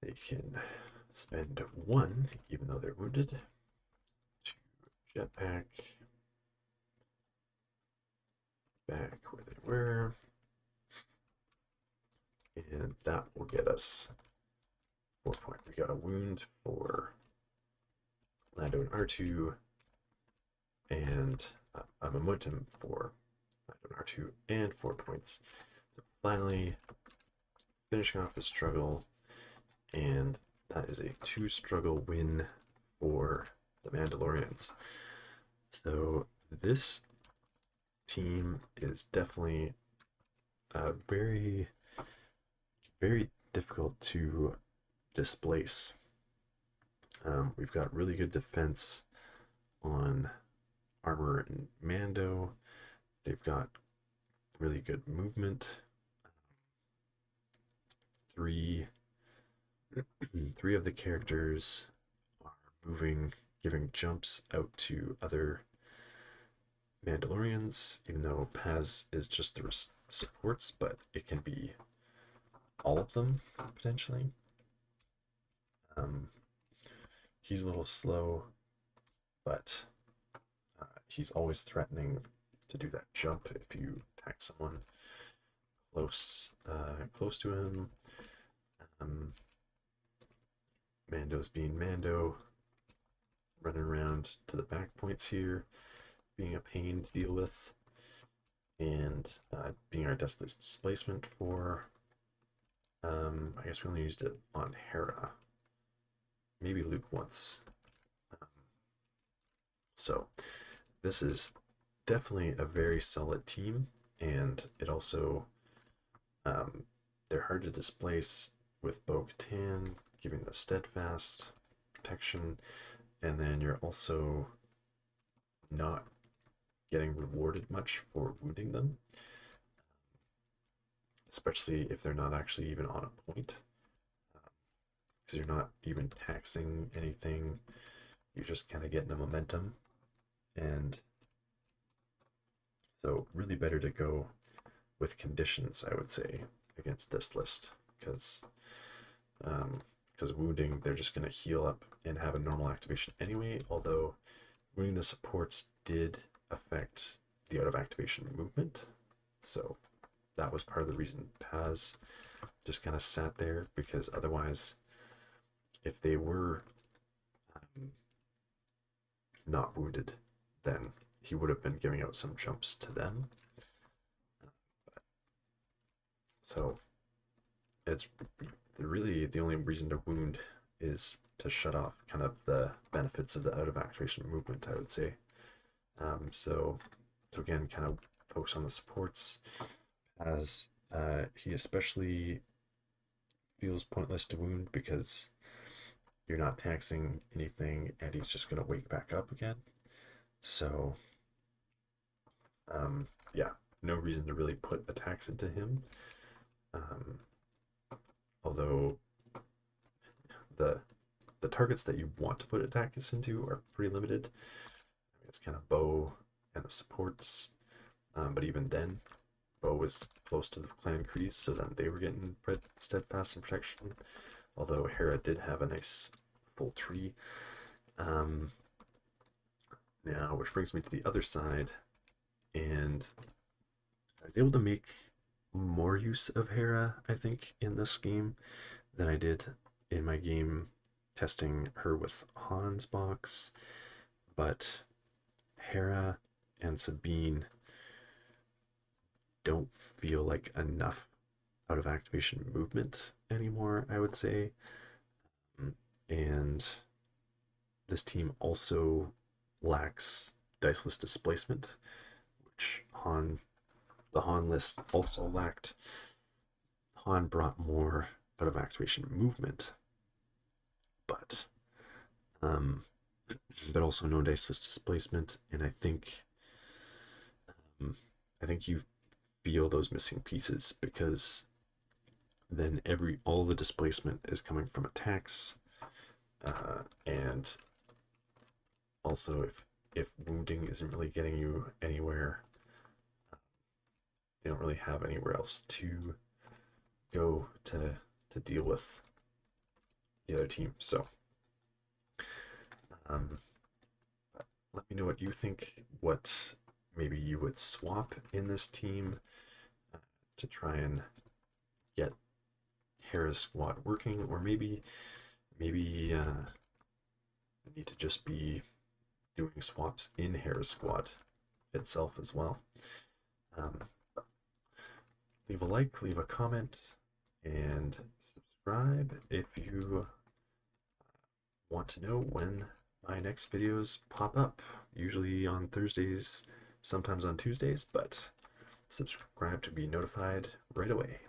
A: they can spend 1, even though they're wounded, to jetpack back where they were. And that will get us 4 points. We got a wound for Lando and R2, and a momentum for Lando and R2, and 4 points. So finally, finishing off the struggle, and that is a 2 struggle win for the Mandalorians. So this team is definitely very, very difficult to displace. We've got really good defense on armor and Mando. They've got really good movement. Three of the characters are moving, giving jumps out to other Mandalorians, even though Paz is just the supports, but it can be all of them potentially. He's a little slow, but he's always threatening to do that jump if you attack someone close to him. Mando's being Mando, running around to the back points here, being a pain to deal with, and being our deathless displacement for, I guess we only used it on Hera, maybe Luke once. So this is definitely a very solid team, and it also, they're hard to displace with Bo-Katan giving the steadfast protection, and then you're also not getting rewarded much for wounding them, especially if they're not actually even on a point, because you're not even taxing anything, you're just kind of getting a momentum. And so really better to go with conditions, I would say, against this list, because wounding, they're just going to heal up and have a normal activation anyway, although wounding the supports did affect the out of activation movement. So that was part of the reason Paz just kind of sat there, because otherwise, if they were not wounded, then he would have been giving out some jumps to them. So it's really the only reason to wound is to shut off kind of the benefits of the out of activation movement, I would say. So again, kind of focus on the supports, as he especially feels pointless to wound because you're not taxing anything and he's just going to wake back up again. So yeah, no reason to really put attacks into him. Although the targets that you want to put attacks into are pretty limited. I mean, it's kind of Bo and the supports, but even then, Bo was close to the clan Kreese, so then they were getting steadfast and protection. Although Hera did have a nice full tree. Now, which brings me to the other side, and I was able to make more use of Hera, I think, in this game than I did in my game testing her with Han's box. But Hera and Sabine don't feel like enough out of activation movement anymore, I would say. And this team also lacks diceless displacement, which the Han list also lacked. Han brought more out of activation movement, but but also no diceless displacement. And I think you feel those missing pieces because then all the displacement is coming from attacks, and also if wounding isn't really getting you anywhere, they don't really have anywhere else to go to deal with the other team. So let me know what you think, what maybe you would swap in this team to try and get Hera's squad working, or maybe need to just be doing swaps in Hera's squad itself as well. Leave a like, leave a comment, and subscribe if you want to know when my next videos pop up. Usually on Thursdays, sometimes on Tuesdays, but subscribe to be notified right away.